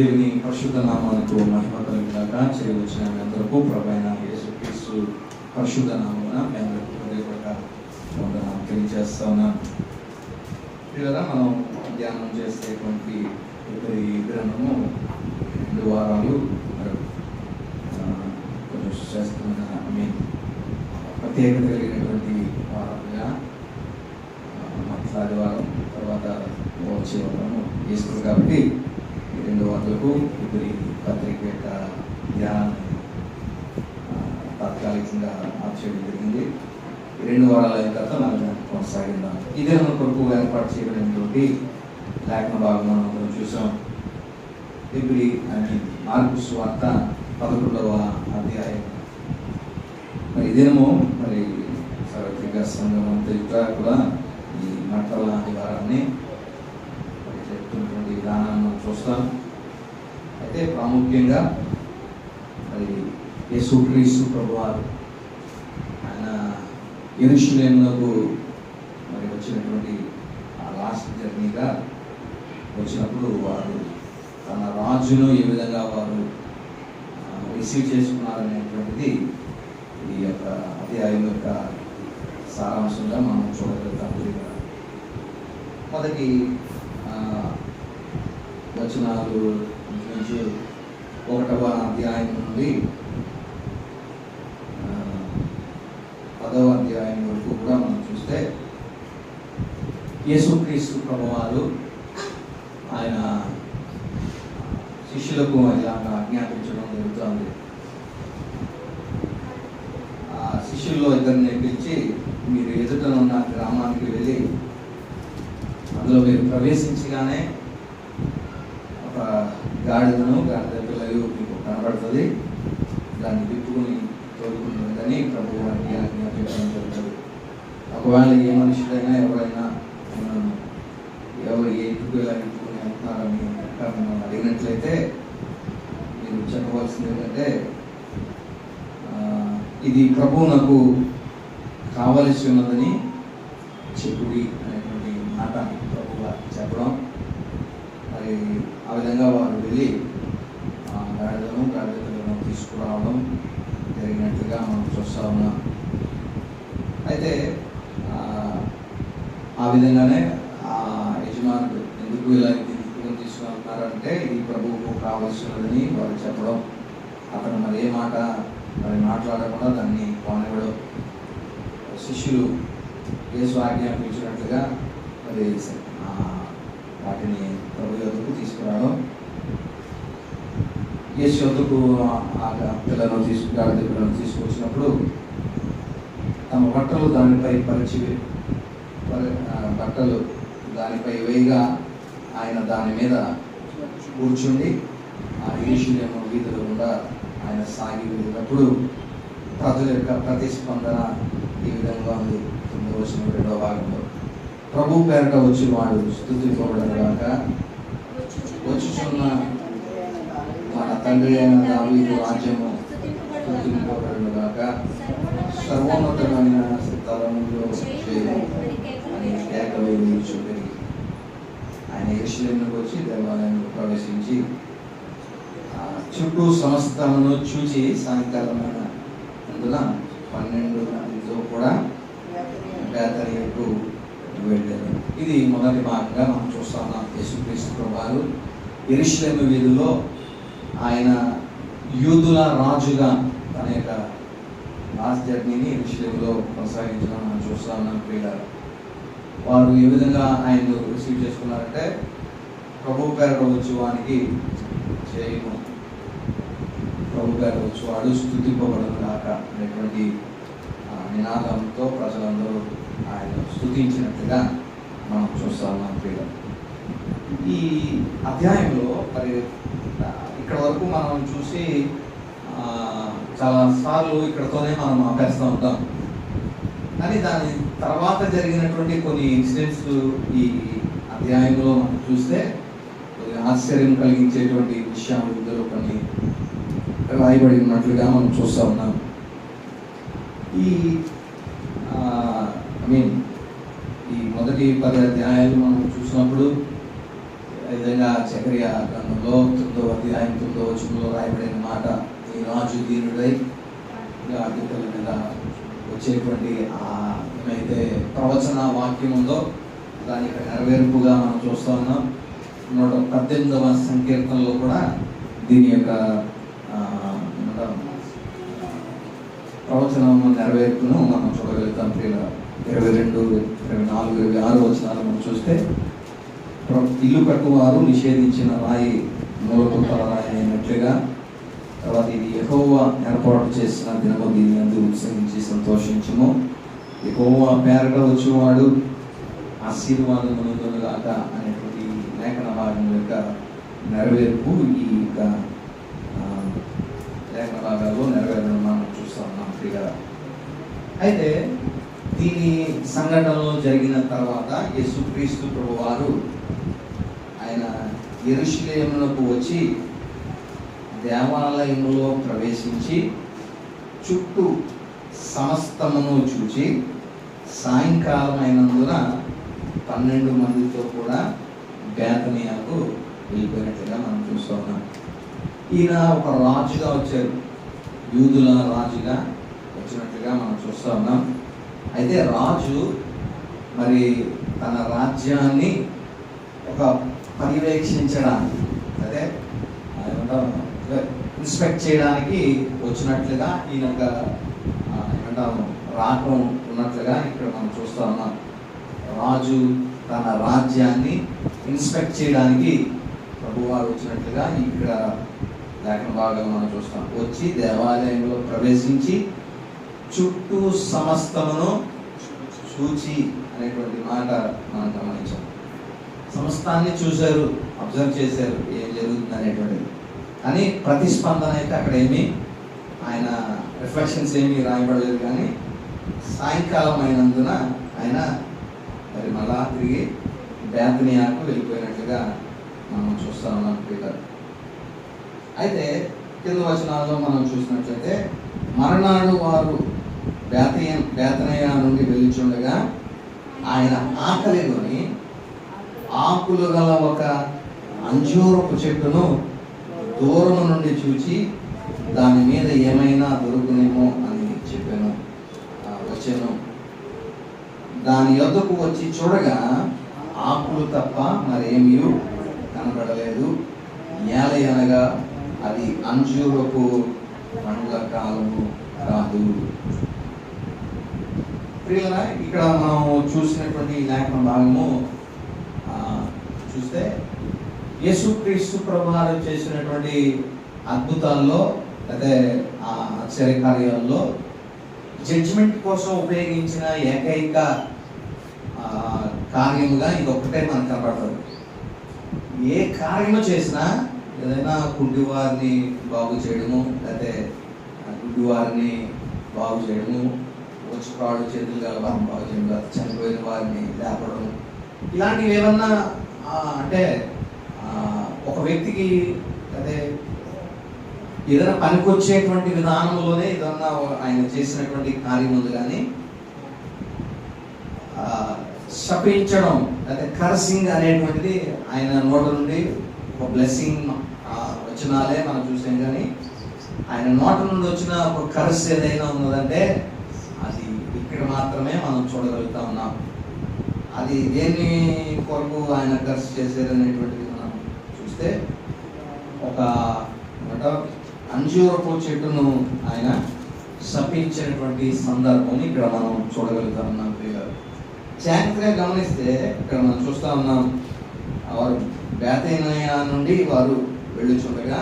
దేవుని పరిశుద్ధ నామానికి మహిమ కలుగుగాక. చేయవచ్చిన మీ అందరికీ ప్రభువైన యేసుక్రీస్తు పరిశుద్ధ నామమున మీ అందరికీ హృదయపూర్వక వందనాలు తెలియజేస్తా ఉన్నాను. ఇలా మనం ధ్యానం చేసేటువంటి ఈ గ్రంథము 2 వారాలు కొంచెం చేస్తున్న ప్రత్యేకత కలిగినటువంటి వారాలుగా ఆదివారం తర్వాత వచ్చే వారము చేస్తుంది. కాబట్టి ఈ 2 వారాలకు ఇప్పుడు పత్రిక యొక్క ధ్యానాన్ని తాత్కాలికంగా ఆపేయడం జరిగింది. ఈ 2 వారాల తర్వాత మనం కొనసాగిందాం. ఈ దినం కొరకు ఏర్పాటు చేయబడినటువంటి లేఖన భాగం మనం చూసాం. ఇప్పుడు మార్కు సువార్త 11వ అధ్యాయం. మరి ఈ దినము మరి సార్వత్రిక సంఘం అంతా కూడా ఈ మంటల నివారాన్ని చెప్తున్నటువంటి విధానాన్ని మనం చూస్తాం. అయితే ప్రాముఖ్యంగా మరి యేసుక్రీస్తు ప్రభువారు ఆయన యెరూషలేమునకు మరి వచ్చినటువంటి ఆ లాస్ట్ జర్నీగా వచ్చినప్పుడు వారు తన రాజును ఏ విధంగా వారు రిసీవ్ చేసుకున్నారనేటువంటిది ఈ యొక్క అధ్యాయం యొక్క సారాంశంగా మనం చూడగలుగుతాం. మొదటి వచనాలు నుంచి 1వ అధ్యాయం నుండి 10వ అధ్యాయం వరకు కూడా మనం చూస్తే యేసుక్రీస్తు ప్రభువారు ఆయన శిష్యులకు ఇలాగా ఆజ్ఞాపించడం జరుగుతుంది. ఆ శిష్యుల్లో ఇద్దరిని పిలిచి, మీరు ఎదుటనున్న గ్రామానికి వెళ్ళి అందులో మీరు ప్రవేశించగానే ఒక గాడిద పిల్లలు మీకు కనబడుతుంది, దాన్ని విప్పుకుని తోలుకుంటుందని ప్రభు వారికి ఆజ్ఞాపించడం జరుగుతుంది. ఒకవేళ ఏ మనుషులైనా ఎవరైనా ఎవరు ఏ ఇలా విప్పుకుని వెళ్తున్నారని మిమ్మల్ని అడిగినట్లయితే మీరు చెప్పవలసింది ఏంటంటే, ఇది ప్రభువు నాకు కావలసి ఉన్నదని చెప్పుడి అనేటువంటి మాట ప్రభువు చెప్పడం. మరి ఆ విధంగా వారు వెళ్ళి గాడిదలను తీసుకురావడం జరిగినట్లుగా మనం చూస్తా ఉన్నాం. అయితే ఆ విధంగానే ఆ యజమానుడు ఎందుకు ఇలా తీసుకున్నారంటే ఇది ప్రభువుకు కావలసినదని వారు చెప్పడం. అతను మరి ఏ మాట మరి మాట్లాడకుండా దాన్ని పోనివ్వడం. శిష్యులు యేసు ఆజ్ఞాపించినట్లుగా మరి వాటిని ప్రభు యొద్దకు తీసుకురావడం. యేసు యొద్దకు పిల్లలను తీసుకొచ్చినప్పుడు తమ బట్టలు దానిపై బట్టలు దానిపై వేయగా ఆయన దాని మీద కూర్చుండి ఆ యెరూషలేము వీధుల గుండా ఆయన సాగి వెళ్ళినప్పుడు ప్రజల యొక్క ప్రతిస్పందన ఈ విధంగా ఉంది. 2వ భాగంలో ప్రభు పేరట వచ్చి వాడు స్తుతింపబడగాక, వచ్చుచున్న మన తండ్రి అయిన దావీదు రాజ్యము స్తుతింపబడగాక, సర్వోన్నతమైన స్థలములో చేయు అని కేక వేయుచుండి ఆయన యెరూషలేముకు వచ్చి దేవాలయంలో ప్రవేశించి చుట్టూ సమస్తమును చూచి సాయంకాలమైన అందున 12 మందితో కూడా బేతనియకు వెళ్ళారు. ఇది మొదటి భాగంగా మనం చూస్తున్నాం. యేసుక్రీస్తు ప్రభువారు యెరూషలేము వీధుల్లో ఆయన యూదుల రాజుగా తన యొక్క లాస్ట్ జర్నీని యెరూషలేములో కొనసాగించడం మనం చూస్తా ఉన్నాం. ప్రియులారా, వారు ఏ విధంగా ఆయన రిసీవ్ చేసుకున్నారంటే, ప్రభు పేరట వచ్చి వానికి చేయము, ప్రభు పేరట వచ్చి వాడు స్తుతింపబడను గాక అనేటువంటి నినాదంతో ప్రజలందరూ ఆయన స్తుతించినట్టుగా మనం చూస్తా ఉన్నాం. ప్రియులారా, ఈ అధ్యాయంలో మరి ఇక్కడ వరకు మనం చూసి చాలా సార్లు ఇక్కడతోనే మనం ఆపేస్తూ ఉంటాం. కానీ దాని తర్వాత జరిగినటువంటి కొన్ని ఇన్సిడెంట్స్ ఈ అధ్యాయంలో మనం చూస్తే ఆశ్చర్యం కలిగించేటువంటి విషయాలు ఇందులో కొన్ని రాయబడి ఉన్నట్లుగా మనం చూస్తూ ఉన్నాం. ఈ మొదటి 10 అధ్యాయాలు మనం చూసినప్పుడు ఈ విధంగా జకరియా గ్రంథంలో 9వ అధ్యాయం 9వ వచనంలో రాయబడిన మాట, ఈ రాజు దీనుడై అధిపతుల మీద వచ్చేటువంటి ఏమైతే ప్రవచన వాక్యం ఉందో దాని నెరవేర్పుగా మనం చూస్తూ ఉన్నాం. 118వ సంకీర్తనలో కూడా దీని యొక్క ప్రవచనం నెరవేర్పును మనం చూడగలుగుతాం. 22, 24, 26 వచనాలు మనం చూస్తే, ఇల్లు కట్టువారు నిషేధించిన రాయి మూలకు తలరాయి అయినట్లుగా, తర్వాత ఇది యెహోవా ఏర్పాటు చేసిన దినము, దీని యందు ఉత్సహించి సంతోషించుము. యెహోవా పేరట వచ్చేవాడు ఆశీర్వాదముగాక అనేటువంటి లేఖన భాగం యొక్క నెరవేర్పు ఈ యొక్క లేఖన భాగాల్లో నెరవేరడం మనం చూస్తూ ఉన్నాం ప్రియ. అయితే దీని సంఘటనలో జరిగిన తర్వాత యేసుక్రీస్తు ప్రభువారు ఆయన యెరూషలేమునకు వచ్చి దేవాలయములో ప్రవేశించి చుట్టూ సమస్తమును చూచి సాయంకాలం అయినందున 12 మందితో కూడా బేతనియాకు వెళ్ళిపోయినట్లుగా మనం చూస్తూ ఉన్నాం. ఈయన ఒక రాజుగా వచ్చారు, యూదుల రాజుగా వచ్చినట్లుగా మనం చూస్తూ ఉన్నాం. అయితే రాజు మరి తన రాజ్యాన్ని ఒక పర్యవేక్షించడానికి, అదే ఇన్స్పెక్ట్ చేయడానికి వచ్చినట్లుగా ఈయన ఏమంటాము రాకం ఉన్నట్లుగా ఇక్కడ మనం చూస్తూ ఉన్నాం. రాజు తన రాజ్యాన్ని ఇన్స్పెక్ట్ చేయడానికి ప్రభువారు వచ్చినట్లుగా ఇక్కడ లేఖన భాగంలో మనం చూస్తాం. వచ్చి దేవాలయంలో ప్రవేశించి చుట్టూ సమస్తమును చూచి అనేటువంటి మాట మనం గమనించాం. సమస్తాన్ని చూశారు, అబ్జర్వ్ చేశారు ఏం జరుగుతుంది అనేటువంటిది. కానీ ప్రతిస్పందన అయితే అక్కడ ఏమీ ఆయన రిఫ్లెక్షన్స్ ఏమీ రాయబడలేదు. కానీ సాయంకాలం అయినందున ఆయన మరి మళ్ళా తిరిగి బేతనియాకు వెళ్ళిపోయినట్లుగా మనం చూస్తూ ఉన్నాం ప్రియులారా. అయితే కింద వచనాల్లో మనం చూసినట్లయితే, మరునాడు వారు బేతనియా నుండి వెళ్ళుచుండగా ఆయన ఆకలి కొని ఆకులు గల ఒక అంజూరపు చెట్టును దూరము నుండి చూచి దాని మీద ఏమైనా దొరుకునేమో అని వచ్చాను. దాని యొద్దకు వచ్చి చూడగా ఆకులు తప్ప మరేమీ కనబడలేదు. ఏలయనగా అది అంజూరపు పండ్ల కాలము కాదు. ప్రియులారా, ఇక్కడ మనం చూసినటువంటి లేఖన భాగము చూస్తే యేసుక్రీస్తు ప్రభువారు చేసినటువంటి అద్భుతాల్లో, అదే ఆ ఆశ్చర్య కార్యాల్లో జడ్జిమెంట్ కోసం ఉపయోగించిన ఏకైక కార్యముగా ఇది ఒక్కటే మనకు కనబడుతుంది. ఏ కార్యము చేసినా, ఏదైనా కుంటివారిని బాగు చేయడము, లేకపోతే గుడ్డివారిని బాగు చేయడము, వచ్చి కాళ్ళు చేతులు గల వారిని బాగు చేయడం, చనిపోయిన వారిని లేపడం, ఇలాంటివి ఏమన్నా అంటే ఒక వ్యక్తికి అదే ఏదైనా పనికొచ్చేటువంటి విధానంలోనే ఏదన్నా ఆయన చేసినటువంటి కార్యం ఉంది. కానీ శపించడం, అదే కర్సింగ్ అనేటువంటిది ఆయన నోట నుండి ఒక బ్లెస్సింగ్ వచనాలే మనం చూసాం. కానీ ఆయన నోట నుండి వచ్చిన ఒక కర్స్ ఏదైనా ఉన్నదంటే అది ఇక్కడ మాత్రమే మనం చూడగలుగుతా ఉన్నాం. అది దేని కొరకు ఆయన కర్స్ చేశారు అనేటువంటిది మనం చూస్తే, ఒక అంజూరపు చెట్టును ఆయన శపించినటువంటి సందర్భం ఇక్కడ మనం చూడగలుగుతా ఉన్నాం. జాగ్రత్తగా గమనిస్తే ఇక్కడ మనం చూస్తూ ఉన్నాం, వారు బేతనియా నుండి వారు వెళ్ళుచుండగా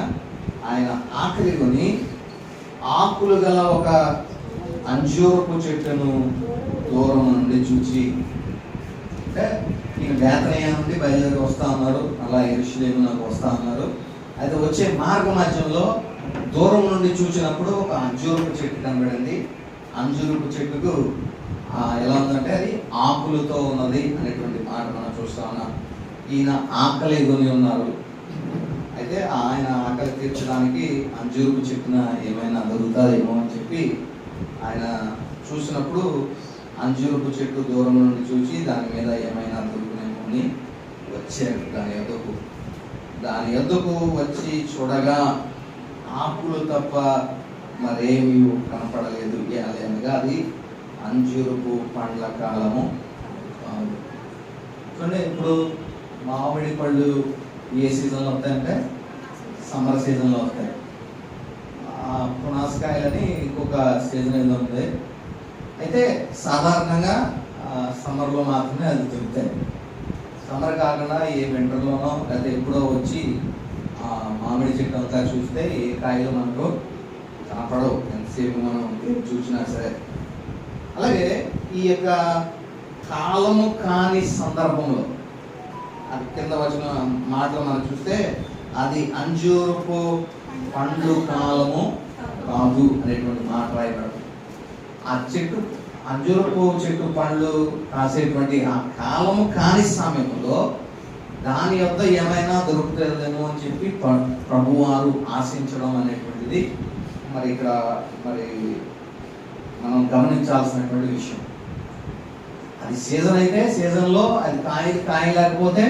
ఆయన ఆకలి కొని ఆకులు గల ఒక అంజూరపు చెట్టును దూరం నుండి చూచి, అంటే ఈయన బేతనియా నుండి బయలుదేరి వస్తూ ఉన్నారు, అలా యెరూషలేమునకు వస్తూ ఉన్నారు. అయితే వచ్చే మార్గ మధ్యంలో దూరం నుండి చూసినప్పుడు ఒక అంజూరపు చెట్టు కనబడింది. అంజూరపు చెట్టుకు ఎలా ఉందంటే అది ఆకులతో ఉన్నది అనేటువంటి మాట మనం చూస్తా ఉన్నాం. ఈయన ఆకలి కొని ఉన్నారు. అయితే ఆయన ఆకలి తీర్చడానికి అంజూరపు చెట్టున ఏమైనా దొరుకుతుందేమో అని చెప్పి ఆయన చూసినప్పుడు అంజూరపు చెట్టు దూరం నుండి చూసి దాని మీద ఏమైనా దొరుకునేమో అని వచ్చారు దాని ఎదుగు. దాని ఎద్దుకు వచ్చి చూడగా ఆకులు తప్ప మరేమీ కనపడలేదు, అనగా అది అంజూరపు పండ్ల కాలము కాదు. చూడండి, ఇప్పుడు మామిడి పళ్ళు ఏ సీజన్లో వస్తాయంటే సమ్మర్ సీజన్లో వస్తాయి. పునాసకాయలని ఇంకొక సీజన్ ఏదో ఉంది. అయితే సాధారణంగా సమ్మర్లో మాత్రమే అది దొరుకుతాయి. సమ్మర్ కాకుండా ఏ వింటర్లోనో లేకపోతే ఎప్పుడో వచ్చి మామిడి చెట్టు అంతా చూస్తే ఏ కాయలు మనకు కనపడవు, ఎంతసేపు మనం చూసినా సరే. అలాగే ఈ యొక్క కాలము కాని సందర్భంలో అది కింద వచ్చిన మాటలు మనం చూస్తే అది అంజూరపు పండ్లు కాలము కాదు అనేటువంటి మాట రాయబడదు. ఆ చెట్టు అంజూరపు చెట్టు పండ్లు కాసేటువంటి ఆ కాలము కాని సమయంలో దాని యొద్ద ఏమైనా దొరుకుతుందేమో అని చెప్పి ప్రభువారు ఆశించడం అనేటువంటిది ఇక్కడ మనం గమనించాల్సినటువంటి విషయం. అది సీజన్ అయితే సీజన్లో అది కాయ లేకపోతే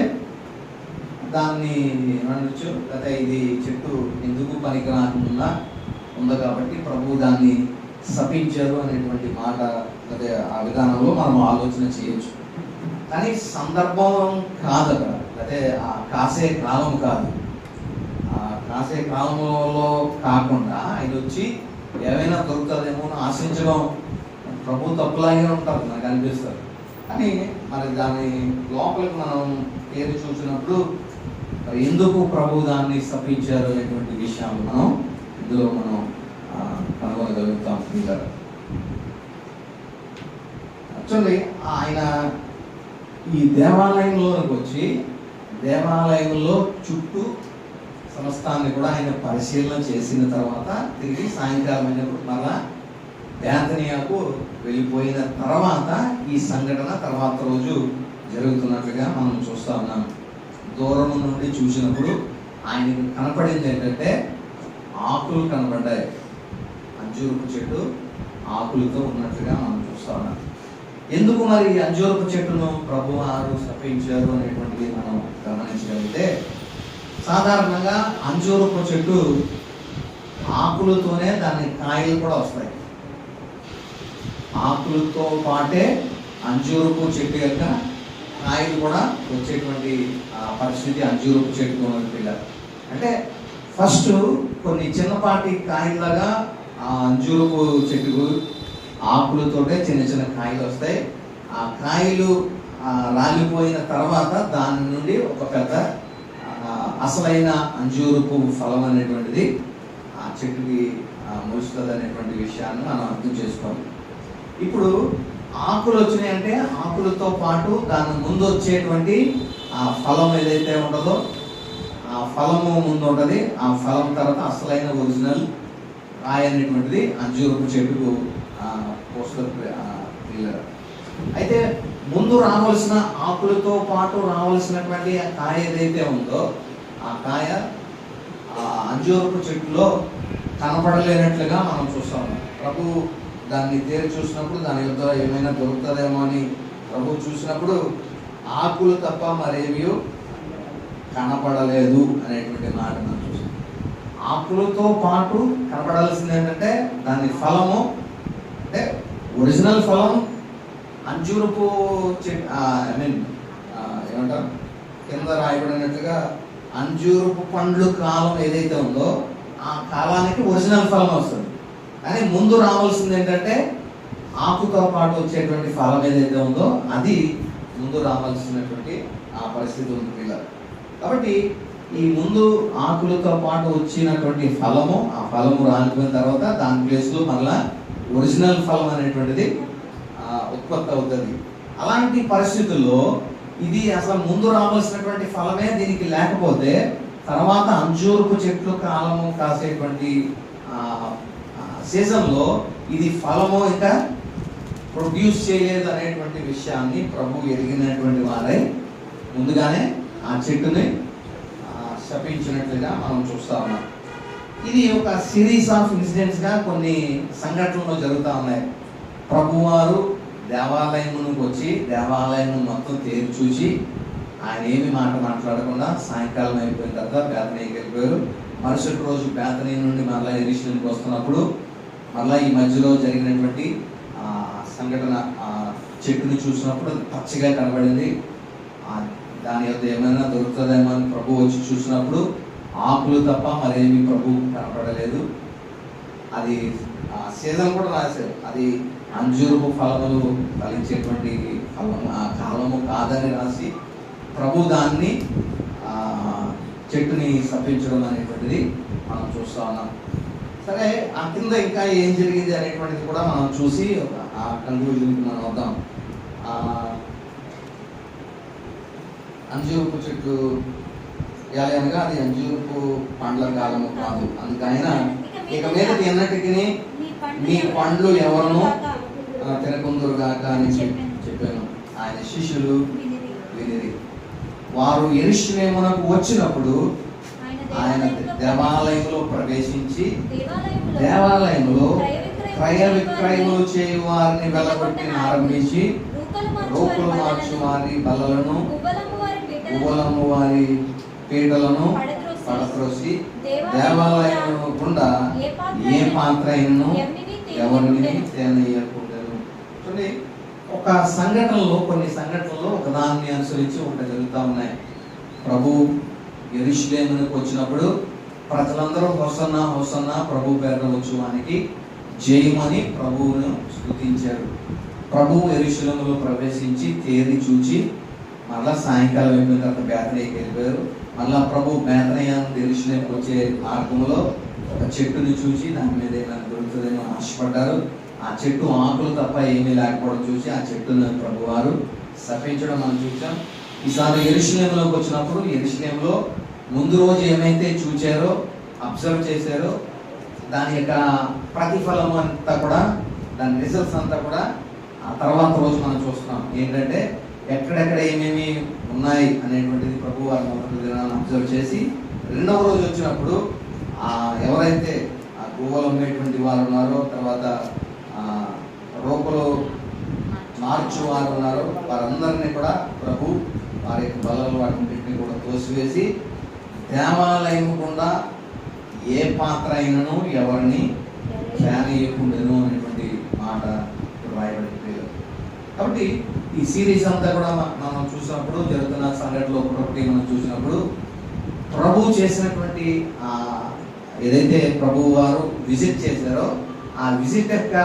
దాన్ని అనొచ్చు, లేదా ఇది చెట్టు ఎందుకు పనికిరాకుండా ఉంది కాబట్టి ప్రభు దాన్ని శపించారు అనేటువంటి మాట అదే ఆ విధానంలో మనం ఆలోచన చేయొచ్చు. కానీ సందర్భం కాదు అక్కడ, అదే ఆ కాసే కాలం కాదు. ఆ కాసే కాలంలో కాకుండా ఆయన వచ్చి ఏమైనా దొరుకుతుందేమో అని ఆశించడం ప్రభు తప్పులాగే ఉంటారు నాకు అనిపిస్తారు. కానీ దాని లోపలికి మనం పేరు చూసినప్పుడు ఎందుకు ప్రభు దాన్ని శపించారు అనేటువంటి విషయాలు ఇందులో మనం కనుగొనగలుగుతాం. యాక్చువల్లీ ఆయన ఈ దేవాలయంలోకి వచ్చి దేవాలయంలో చుట్టూ సమస్తాన్ని కూడా ఆయన పరిశీలన చేసిన తర్వాత తిరిగి సాయంకాలం అయినప్పుడు మళ్ళా బేతనియాకు వెళ్ళిపోయిన తర్వాత ఈ సంఘటన తర్వాత రోజు జరుగుతున్నట్లుగా మనం చూస్తా ఉన్నాం. దూరం నుండి చూసినప్పుడు ఆయనకు కనపడింది ఏంటంటే ఆకులు కనపడ్డాయి. అంజూరపు చెట్టు ఆకులతో ఉన్నట్లుగా మనం చూస్తా ఉన్నాం. ఎందుకు మరి అంజూరపు చెట్టును ప్రభువారు శపించారు అనేటువంటిది మనం గమనించగలిగితే, సాధారణంగా అంజూరపు చెట్టు ఆకులతోనే దాని కాయలు కూడా వస్తాయి. ఆకులతో పాటే అంజూరపు చెట్టు యొక్క కాయలు కూడా వచ్చేటువంటి పరిస్థితి అంజూరపు చెట్టు పిల్లలు. అంటే ఫస్ట్ కొన్ని చిన్నపాటి కాయలాగా ఆ అంజూరపు చెట్టుకు ఆకులతోటే చిన్న చిన్న కాయలు వస్తాయి. ఆ కాయలు రాలిపోయిన తర్వాత దాని నుండి ఒక పెద్ద అసలైన అంజూరపు ఫలం అనేటువంటిది ఆ చెట్టుకి మొలుస్తుంది అనేటువంటి విషయాన్ని మనం అర్థం చేసుకోవాలి. ఇప్పుడు ఆకులు వచ్చినాయి అంటే ఆకులతో పాటు దాని ముందు వచ్చేటువంటి ఆ ఫలం ఏదైతే ఉంటుందో ఆ ఫలము ముందు ఉంటుంది. ఆ ఫలం తర్వాత అసలైన ఒరిజినల్ కాయ అనేటువంటిది అంజూరపు చెట్టుకు పోస్తారు. అయితే ముందు రావాల్సిన ఆకులతో పాటు రావాల్సినటువంటి ఆ కాయ ఏదైతే ఉందో ఆ కాయ అంజూరపు చెట్టులో కనపడలేనట్లుగా మనం చూస్తాము. ప్రభు దాన్ని తేరి చూసినప్పుడు దాని యొక్క ఏమైనా దొరుకుతుందేమో అని ప్రభు చూసినప్పుడు ఆకులు తప్ప మరేమీ కనపడలేదు అనేటువంటి మాట మనం చూస్తాం. ఆకులతో పాటు కనపడాల్సింది ఏంటంటే దాని ఫలము, అంటే ఒరిజినల్ ఫలం అంజూరపు చెట్టు ఏమంటారు కింద రాయబడినట్టుగా అంజూరపు పండ్లు కాలం ఏదైతే ఉందో ఆ కాలానికి ఒరిజినల్ ఫలం వస్తుంది. కానీ ముందు రావాల్సింది ఏంటంటే ఆకుతో పాటు వచ్చేటువంటి ఫలం ఏదైతే ఉందో అది ముందు రావాల్సినటువంటి ఆ పరిస్థితి ఉంది పిల్లలు. కాబట్టి ఈ ముందు ఆకులతో పాటు వచ్చినటువంటి ఫలము, ఆ ఫలము రాలిపోయిన తర్వాత దాని ప్లేస్లో మళ్ళా ఒరిజినల్ ఫలం అనేటువంటిది ఉత్పత్తి అవుతుంది. అలాంటి పరిస్థితుల్లో ఇది అసలు ముందు రావాల్సినటువంటి ఫలమే దీనికి లేకపోతే తర్వాత అంజూరపు చెట్లు కాలము కాసేటువంటి సీజన్లో ఇది ఫలము ఇంకా ప్రొడ్యూస్ చేయలేదు అనేటువంటి విషయాన్ని ప్రభు ఎరిగినటువంటి వారై ముందుగానే ఆ చెట్టుని శపించినట్లుగా మనం చూస్తా ఉన్నాం. ఇది ఒక సిరీస్ ఆఫ్ ఇన్సిడెంట్స్గా కొన్ని సంఘటనలు జరుగుతూ ఉన్నాయి. ప్రభువారు దేవాలయమునికి వచ్చి దేవాలయం మొత్తం తేరి చూసి ఆయన ఏమి మాట మాట్లాడకుండా సాయంకాలం అయిపోయిన తర్వాత బేతనీకి వెళ్ళిపోయారు. మరుసటి రోజు బేతనీ నుండి మరలా యెరూషలేముకి వస్తున్నప్పుడు మరలా ఈ మధ్యలో జరిగినటువంటి సంఘటన, చెట్టుని చూసినప్పుడు పచ్చగా కనబడింది. దాని యొక్క ఏమైనా దొరుకుతుందేమో అని ప్రభు వచ్చి చూసినప్పుడు ఆకులు తప్ప మరేమి ప్రభు కనపడలేదు. అది సీజన్ కూడా రాశారు, అది అంజూరపు ఫలములు ఫలించేటువంటి కాలము కాదని రాసి ప్రభు దాన్ని చెట్టుని శపించడం అనేటువంటిది మనం చూస్తూ ఉన్నాం. సరే, ఆ కింద ఇంకా ఏం జరిగింది అనేటువంటిది కూడా మనం చూసి ఆ కన్క్లూజన్కి మనం వద్దాం. అంజూరపు చెట్టు అనగా అది అంజూరపు పండ్ల కాలము కాదు, అందుకైనా ఇక మీద ఎన్నటికి మీ పండ్లు ఎవరును తినకుందురుగాక అని చెప్పాను. ఆయన శిష్యులు వినిరి. వారు యెరూషలేమునకు వచ్చినప్పుడు ఆయన దేవాలయంలో ప్రవేశించి దేవాలయంలో క్రయ విక్రయములు చేయు వారిని వెళ్ళగొట్టి ఆరంభించి రూపులు మార్చు వారి బల్లలను ఉవ్వలము వారి పీటలను పడత్రోసి దేవాలయము గుండా ఏ పాత్ర అయినను ఎవరిని తేనీయకూడదు. చూడండి, ఒక సంఘటనలో కొన్ని సంఘటనలు ఒకదాన్ని అనుసరించి ఒకటి జరుగుతూ ఉన్నాయి. ప్రభు యెరూషలేమునకు వచ్చినప్పుడు ప్రజలందరూ హోసన్నా హోసన్నా ప్రభు పేరున వచ్చువానికి జయమని ప్రభువును స్తుతించారు. ప్రభు యెరూషలేములో ప్రవేశించి తేరి చూచి మళ్ళా సాయంకాలం అయిపోయిన తర్వాత బేతనీకి వెళ్ళిపోయారు. మళ్ళా ప్రభు బేతనీయ యెరూషలేముకు వచ్చే మార్గంలో ఒక చెట్టుని చూసి దాని మీద ఏమైనా దొరుకుతుందేమో ఆశపడ్డారు. ఆ చెట్టు ఆకులు తప్ప ఏమీ లేకపోవడం చూసి ఆ చెట్టును ప్రభు వారు శపించడం మనం చూసాం. ఈసారి యెరూషలేములోకి వచ్చినప్పుడు యెరూషలేములో ముందు రోజు ఏమైతే చూచారో, అబ్జర్వ్ చేశారో, దాని యొక్క ప్రతిఫలం అంతా కూడా, దాని రిజల్ట్స్ అంతా కూడా ఆ తర్వాత రోజు మనం చూస్తున్నాం. ఏంటంటే ఎక్కడెక్కడ ఏమేమి ఉన్నాయి అనేటువంటిది ప్రభు వారి మొదటి దినాన్ని అబ్జర్వ్ చేసి రెండవ రోజు వచ్చినప్పుడు ఎవరైతే ఆ గువ్వలు అమ్మేటువంటి వారు ఉన్నారో, తర్వాత రోపులు మార్చు వారు ఉన్నారో, వారందరినీ కూడా ప్రభు వారి యొక్క బల్లలు వాటిని కూడా తోసివేసి దేవాలయం గుండా ఏ పాత్ర అయినను ఎవరిని తేనీయకుండెను అనేటువంటి మాట రాయబడింది. కాబట్టి ఈ సిరీస్ అంతా కూడా మనం చూసినప్పుడు జరుగుతున్న సంఘటనలో ఒకటి మనం చూసినప్పుడు ప్రభు చేసినటువంటి ఏదైతే ప్రభు వారు విజిట్ చేశారో ఆ విజిట్ యొక్క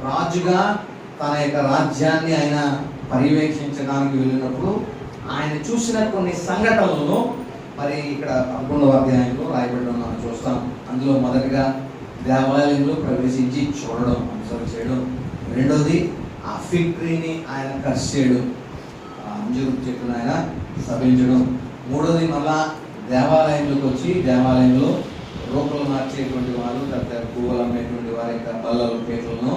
రాజుగా తన యొక్క రాజ్యాన్ని ఆయన పర్యవేక్షించడానికి వెళ్ళినప్పుడు ఆయన చూసిన కొన్ని సంఘటనలను మరి ఇక్కడ 11వ అధ్యాయంలో రాయబడడం మనం చూస్తాం. అందులో మొదటిగా దేవాలయంలో ప్రవేశించి చూడడం, అబ్జర్వ్ చేయడం. రెండోది ఆ ఫిగ్ ట్రీని ఆయన కట్ చేయడం, అంజూరపు చెట్టును ఆయన శపించడం. మూడోది మళ్ళా దేవాలయంలోకి వచ్చి దేవాలయంలో రూపలు మార్చేటువంటి వారు, తర్వాత పువ్వులు అమ్మేటువంటి వారి యొక్క బల్లలు పీటలను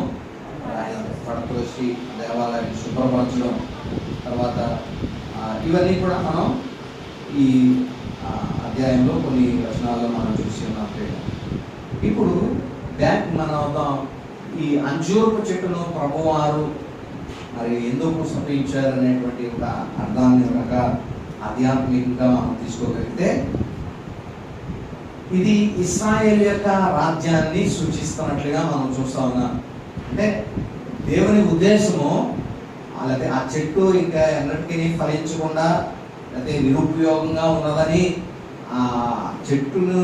ఆయన పడతోసి దేవాలయాన్ని శుభ్రపరచడం. తర్వాత ఇవన్నీ కూడా మనం ఈ అధ్యాయంలో కొన్ని వచనాల్లో మనం చూసి ఉన్నాం. ఇప్పుడు బ్యాక్ మనం ఈ అంజూరపు చెట్టును ప్రభువారు మరి ఎందుకు శపించారు అనేటువంటి ఒక అర్థాన్ని కనుక ఆధ్యాత్మికంగా మనం తీసుకోగలిగితే ఇది ఇశ్రాయేలు యొక్క రాజ్యాన్ని సూచిస్తున్నట్లుగా మనం చూస్తా ఉన్నాం. అంటే దేవుని ఉద్దేశము అలాగే ఆ చెట్టు ఇంకా ఎన్నటికీ ఫలించకుండా అయితే నిరుపయోగంగా ఉన్నదని ఆ చెట్టును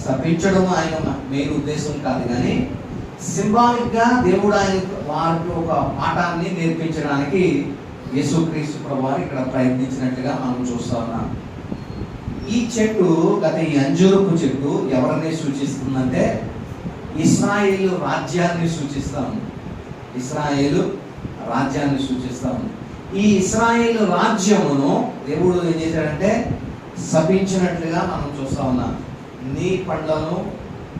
శపించడం ఆయన మెయిన్ ఉద్దేశం కాదు, కానీ సింబాలిక్గా దేవుడు ఆయన వారికి ఒక పాఠాన్ని నేర్పించడానికి యేసుక్రీస్తు ప్రభువారు ఇక్కడ ప్రయత్నించినట్టుగా మనం చూస్తా ఉన్నాం. ఈ చెట్టు ఈ అంజూరపు చెట్టు ఎవరిని సూచిస్తుందంటే ఇశ్రాయేలు రాజ్యాన్ని సూచిస్తాము. ఇశ్రాయేలు రాజ్యాన్ని సూచిస్తాము. ఈ ఇశ్రాయేలు రాజ్యమును దేవుడు ఏం చేశాడంటే శపించినట్లుగా మనం చూస్తా ఉన్నాం. నీ పండ్లను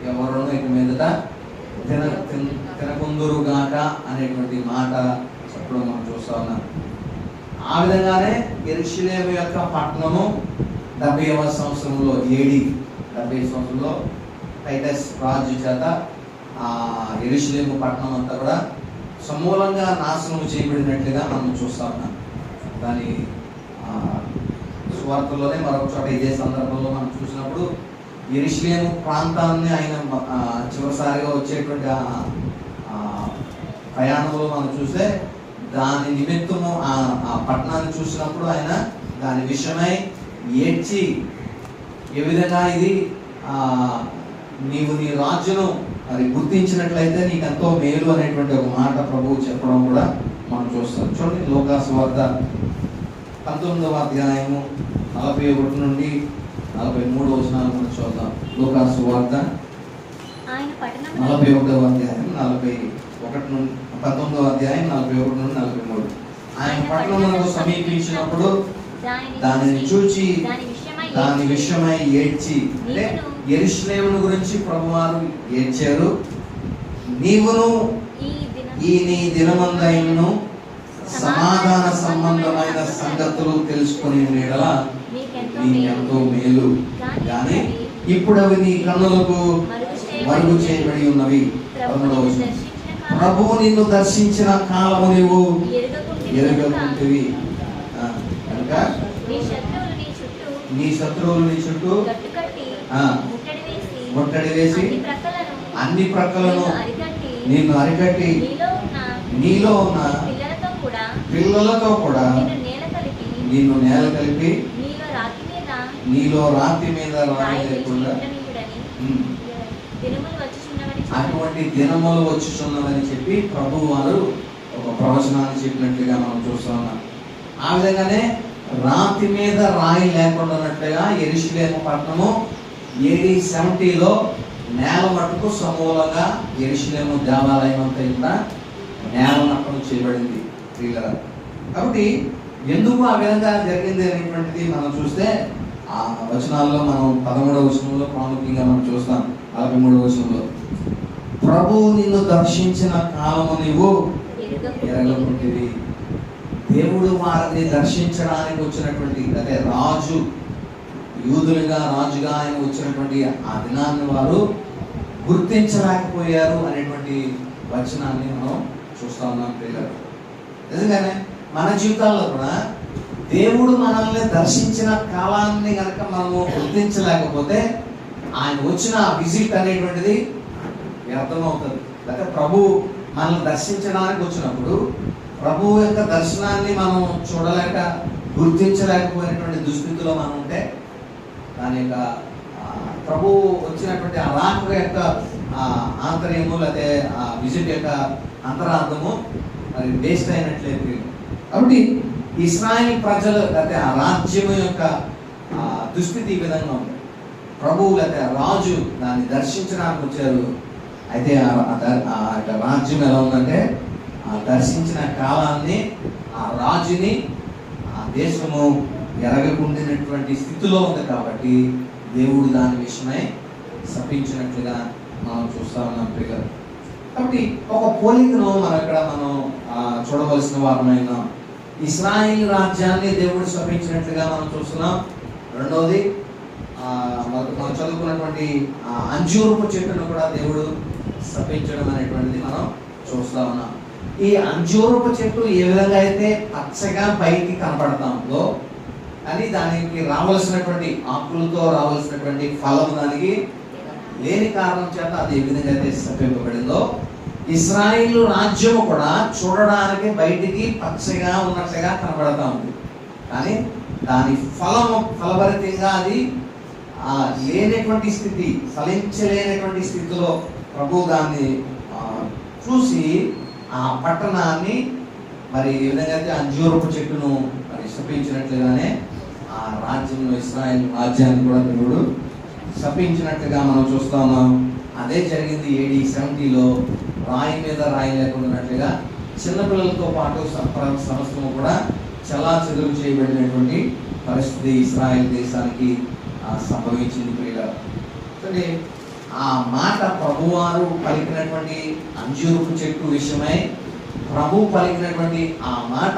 ఎవరు ఇక మీదట తినకుందురుగాక అనేటువంటి మాట చెప్పడం మనం చూస్తా ఉన్నాం. ఆ విధంగానే యెరూషలేము యొక్క పట్టణము 70వ సంవత్సరంలో AD 70 సంవత్సరంలో టైటస్ రాజు చేత యెరూషలేము పట్టణం అంతా కూడా సమూలంగా నాశనం చేయబడినట్లుగా మనం చూస్తా ఉన్నాం. దాని సువార్తలోనే మరొక చోట ఇదే సందర్భంలో మనం చూసినప్పుడు యెరూషలేము ప్రాంతాన్ని ఆయన చివరిసారిగా వచ్చేటువంటి ప్రయాణంలో మనం చూస్తే దాని నిమిత్తము ఆ పట్టణాన్ని చూసినప్పుడు ఆయన దాని విషయమై ఏడ్చి ఏ విధంగా ఇది నీవు నీ రాజును మరి గుర్తించినట్లయితే నీకు ఎంతో మేలు అనేటువంటి ఒక మాట ప్రభువు చెప్పడం కూడా మనం చూస్తాం. చూడండి లూకాసు వార్త 19వ అధ్యాయము 41 నుండి 43 వచనాలు మనం చూద్దాం. లూకాసు వార్త 41వ అధ్యాయం 41 నుండి 19వ అధ్యాయం 41 నుండి 43. ఆయన పట్టణమునకు సమీపించినప్పుడు దానిని చూచి దాని విషయమై ఏడ్చి, అంటే యెరూషలేమును గురించి ప్రభువారు ఏడ్చారు. నీవును ఈ నీ దినమందైనను సమాధాన సంబంధమైన సంగతులు తెలుసుకుని ఎడల నీకెంతో మేలు, కానీ ఇప్పుడు అవి నీ కన్నులకు మరుగు చేయబడి ఉన్నవి. ప్రభువు నిన్ను దర్శించిన కాలము నీవు ఎరుగకుంటివి కనుక నీ శత్రువులు నీ చుట్టూ ముట్టడి వేసి అన్ని ప్రక్కలను నిన్ను అరికట్టి నీలో ఉన్న పిల్లలతో కూడా నిన్ను నేల కలిపి నీలో రాతి మీద రాయి లేకుండా అటువంటి దినములు వచ్చుచున్నవని చెప్పి ప్రభువు వారు ఒక ప్రవచనాన్ని చెప్పినట్లుగా మనం చూస్తూ ఉన్నాం. ఆ విధంగానే రాతి మీద రాయి లేకుండానట్లుగా యెరూషలేము పట్టణము AD 70లో నేల మట్టుకు సమూలంగా యెరూషలేము దేవాలయం అంతా కూడా నేల మట్టం చేయబడింది. కాబట్టి ఎందుకు ఆ విధంగా జరిగింది అనేటువంటిది మనం చూస్తే ఆ వచనాల్లో మనం 13వ వచనంలో ప్రాముఖ్యంగా మనం చూస్తాం. 43వ వచనంలో ప్రభువు నిన్ను దర్శించిన కాలము నీవు ఎరగకుంటివి. దేవుడు వారిని దర్శించడానికి వచ్చినటువంటి, అదే రాజు యూదులుగా రాజుగా ఆయన వచ్చినటువంటి ఆ దినాన్ని వారు గుర్తించలేకపోయారు అనేటువంటి వచనాన్ని మనం చూస్తా ఉన్నాం పిల్లలు. నిజంగానే మన జీవితాల్లో కూడా దేవుడు మనల్ని దర్శించిన కాలాన్ని కనుక మనము గుర్తించలేకపోతే ఆయన వచ్చిన విజిట్ అనేటువంటిది వ్యర్థమవుతుంది. లేకపోతే ప్రభు మనల్ని దర్శించడానికి వచ్చినప్పుడు ప్రభువు యొక్క దర్శనాన్ని మనం చూడలేక గుర్తించలేకపోయినటువంటి దుస్థితిలో మనం ఉంటే దాని యొక్క ప్రభువు వచ్చినటువంటి ఆ రాక యొక్క ఆంతర్యము లేకపోతే ఆ విజిట్ యొక్క అంతరార్థము అది వేస్ట్ అయినట్లయితే. కాబట్టి ఇశ్రాయేల్ ప్రజలు లేకపోతే ఆ రాజ్యము యొక్క దుస్థితి ఈ విధంగా ఉంది. ప్రభువు లేకపోతే రాజు దాన్ని దర్శించడానికి వచ్చారు. అయితే ఆ రాజ్యం ఎలా ఉందంటే ఆ దర్శించిన కాలాన్ని ఆ రాజుని ఆ దేశము ఎరగకుండినటువంటి స్థితిలో ఉంది. కాబట్టి దేవుడు దాని విషయమై శపించినట్లుగా మనం చూస్తా ఉన్నాం పిల్లలు. కాబట్టి ఒక పోలికను మనం చూడవలసిన వారమైన ఇశ్రాయేల్ రాజ్యాన్ని దేవుడు శపించినట్లుగా మనం చూస్తున్నాం. రెండవది మనం చదువుకున్నటువంటి అంజూరపు చెట్టును కూడా దేవుడు శపించడం అనేటువంటిది మనం చూస్తా ఉన్నాం. ఈ అంజూరపు చెట్టు ఏ విధంగా అయితే పచ్చగా పైకి కనపడతాందో అని దానికి రావాల్సినటువంటి ఆకులతో రావాల్సినటువంటి ఫలం దానికి లేని కారణం చేత అది ఏ విధంగా అయితే శపింపబడిందో, ఇశ్రాయేలు రాజ్యము కూడా చూడడానికి బయటికి పచ్చగా ఉన్నట్లుగా కనబడతా ఉంది. కానీ దాని ఫలభరితంగా అది లేనటువంటి స్థితి, ఫలించలేనటువంటి స్థితిలో ప్రభు దాన్ని చూసి ఆ పట్టణాన్ని మరి ఏ విధంగా అయితే అంజూరపు చెట్టును మరి శపించినట్లుగానే ఆ రాజ్యంలో ఇశ్రాయేల్ రాజ్యాన్ని కూడా దేవుడు శపించినట్లుగా మనం చూస్తా ఉన్నాం. అదే జరిగింది AD 70లో. రాయి మీద రాయి లేకుండానట్లుగా చిన్నపిల్లలతో పాటు సమస్తము కూడా చెల్లాచెదురు చేయబడినటువంటి పరిస్థితి ఇశ్రాయేల్ దేశానికి సంభవించింది. ప్రియులారా, ఆ మాట ప్రభువారు పలికినటువంటి అంజూరపు చెట్టు విషయమై ప్రభు పలికినటువంటి ఆ మాట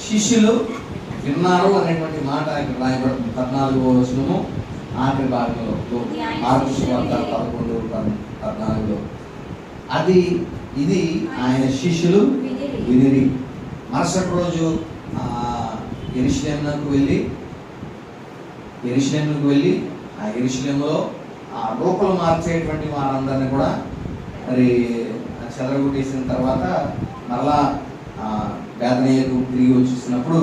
శిష్యులు విన్నారు అనేటువంటి మాట ఇక్కడ రాయబడుతుంది. 14వ వచనము ఆఖరి భాగంలో, మార్కు సువార్త 11:14. ఇది ఆయన శిష్యులు వినిరి. మరుసటి రోజు యెరూషలేమునకు వెళ్ళి ఆ యెరూషలేములో ఆ రూపలు మార్చేటువంటి వారందరినీ కూడా మరి చెదరగొట్టేసిన తర్వాత మరలా బేతనియకు తిరిగి వచ్చేసినప్పుడు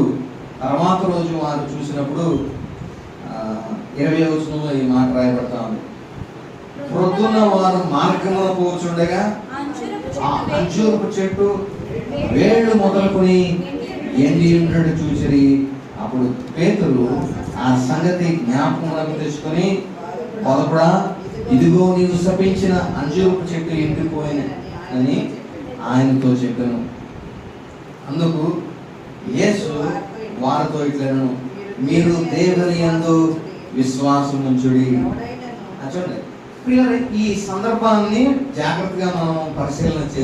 తర్వాత రోజు వారు చూసినప్పుడు 20వ వచనంలో ఈ మాట రాయబడతా ఉంది. ప్రొద్దున వారు మార్గమున కూర్చుండగా ఆ అంజూరపు చెట్టు వేళ్ళు మొదలుకొని ఎండి ఉన్నట్టు చూసిరి. అప్పుడు పేతురు ఆ సంగతి జ్ఞాపకం తెచ్చుకొని, పొదపడా, ఇదిగో నీవు శపించిన అంజూరపు చెట్టు ఎండిపోయిన అని ఆయనతో చెప్పాను. అందుకు యేసు వారితో ఇట్లను, మీరు దేవుని యందు విశ్వాసం ఉంచుడి. చూడండి ప్రియులారా, ఈ సందర్భాన్ని జాగ్రత్తగా మనం పరిశీలించి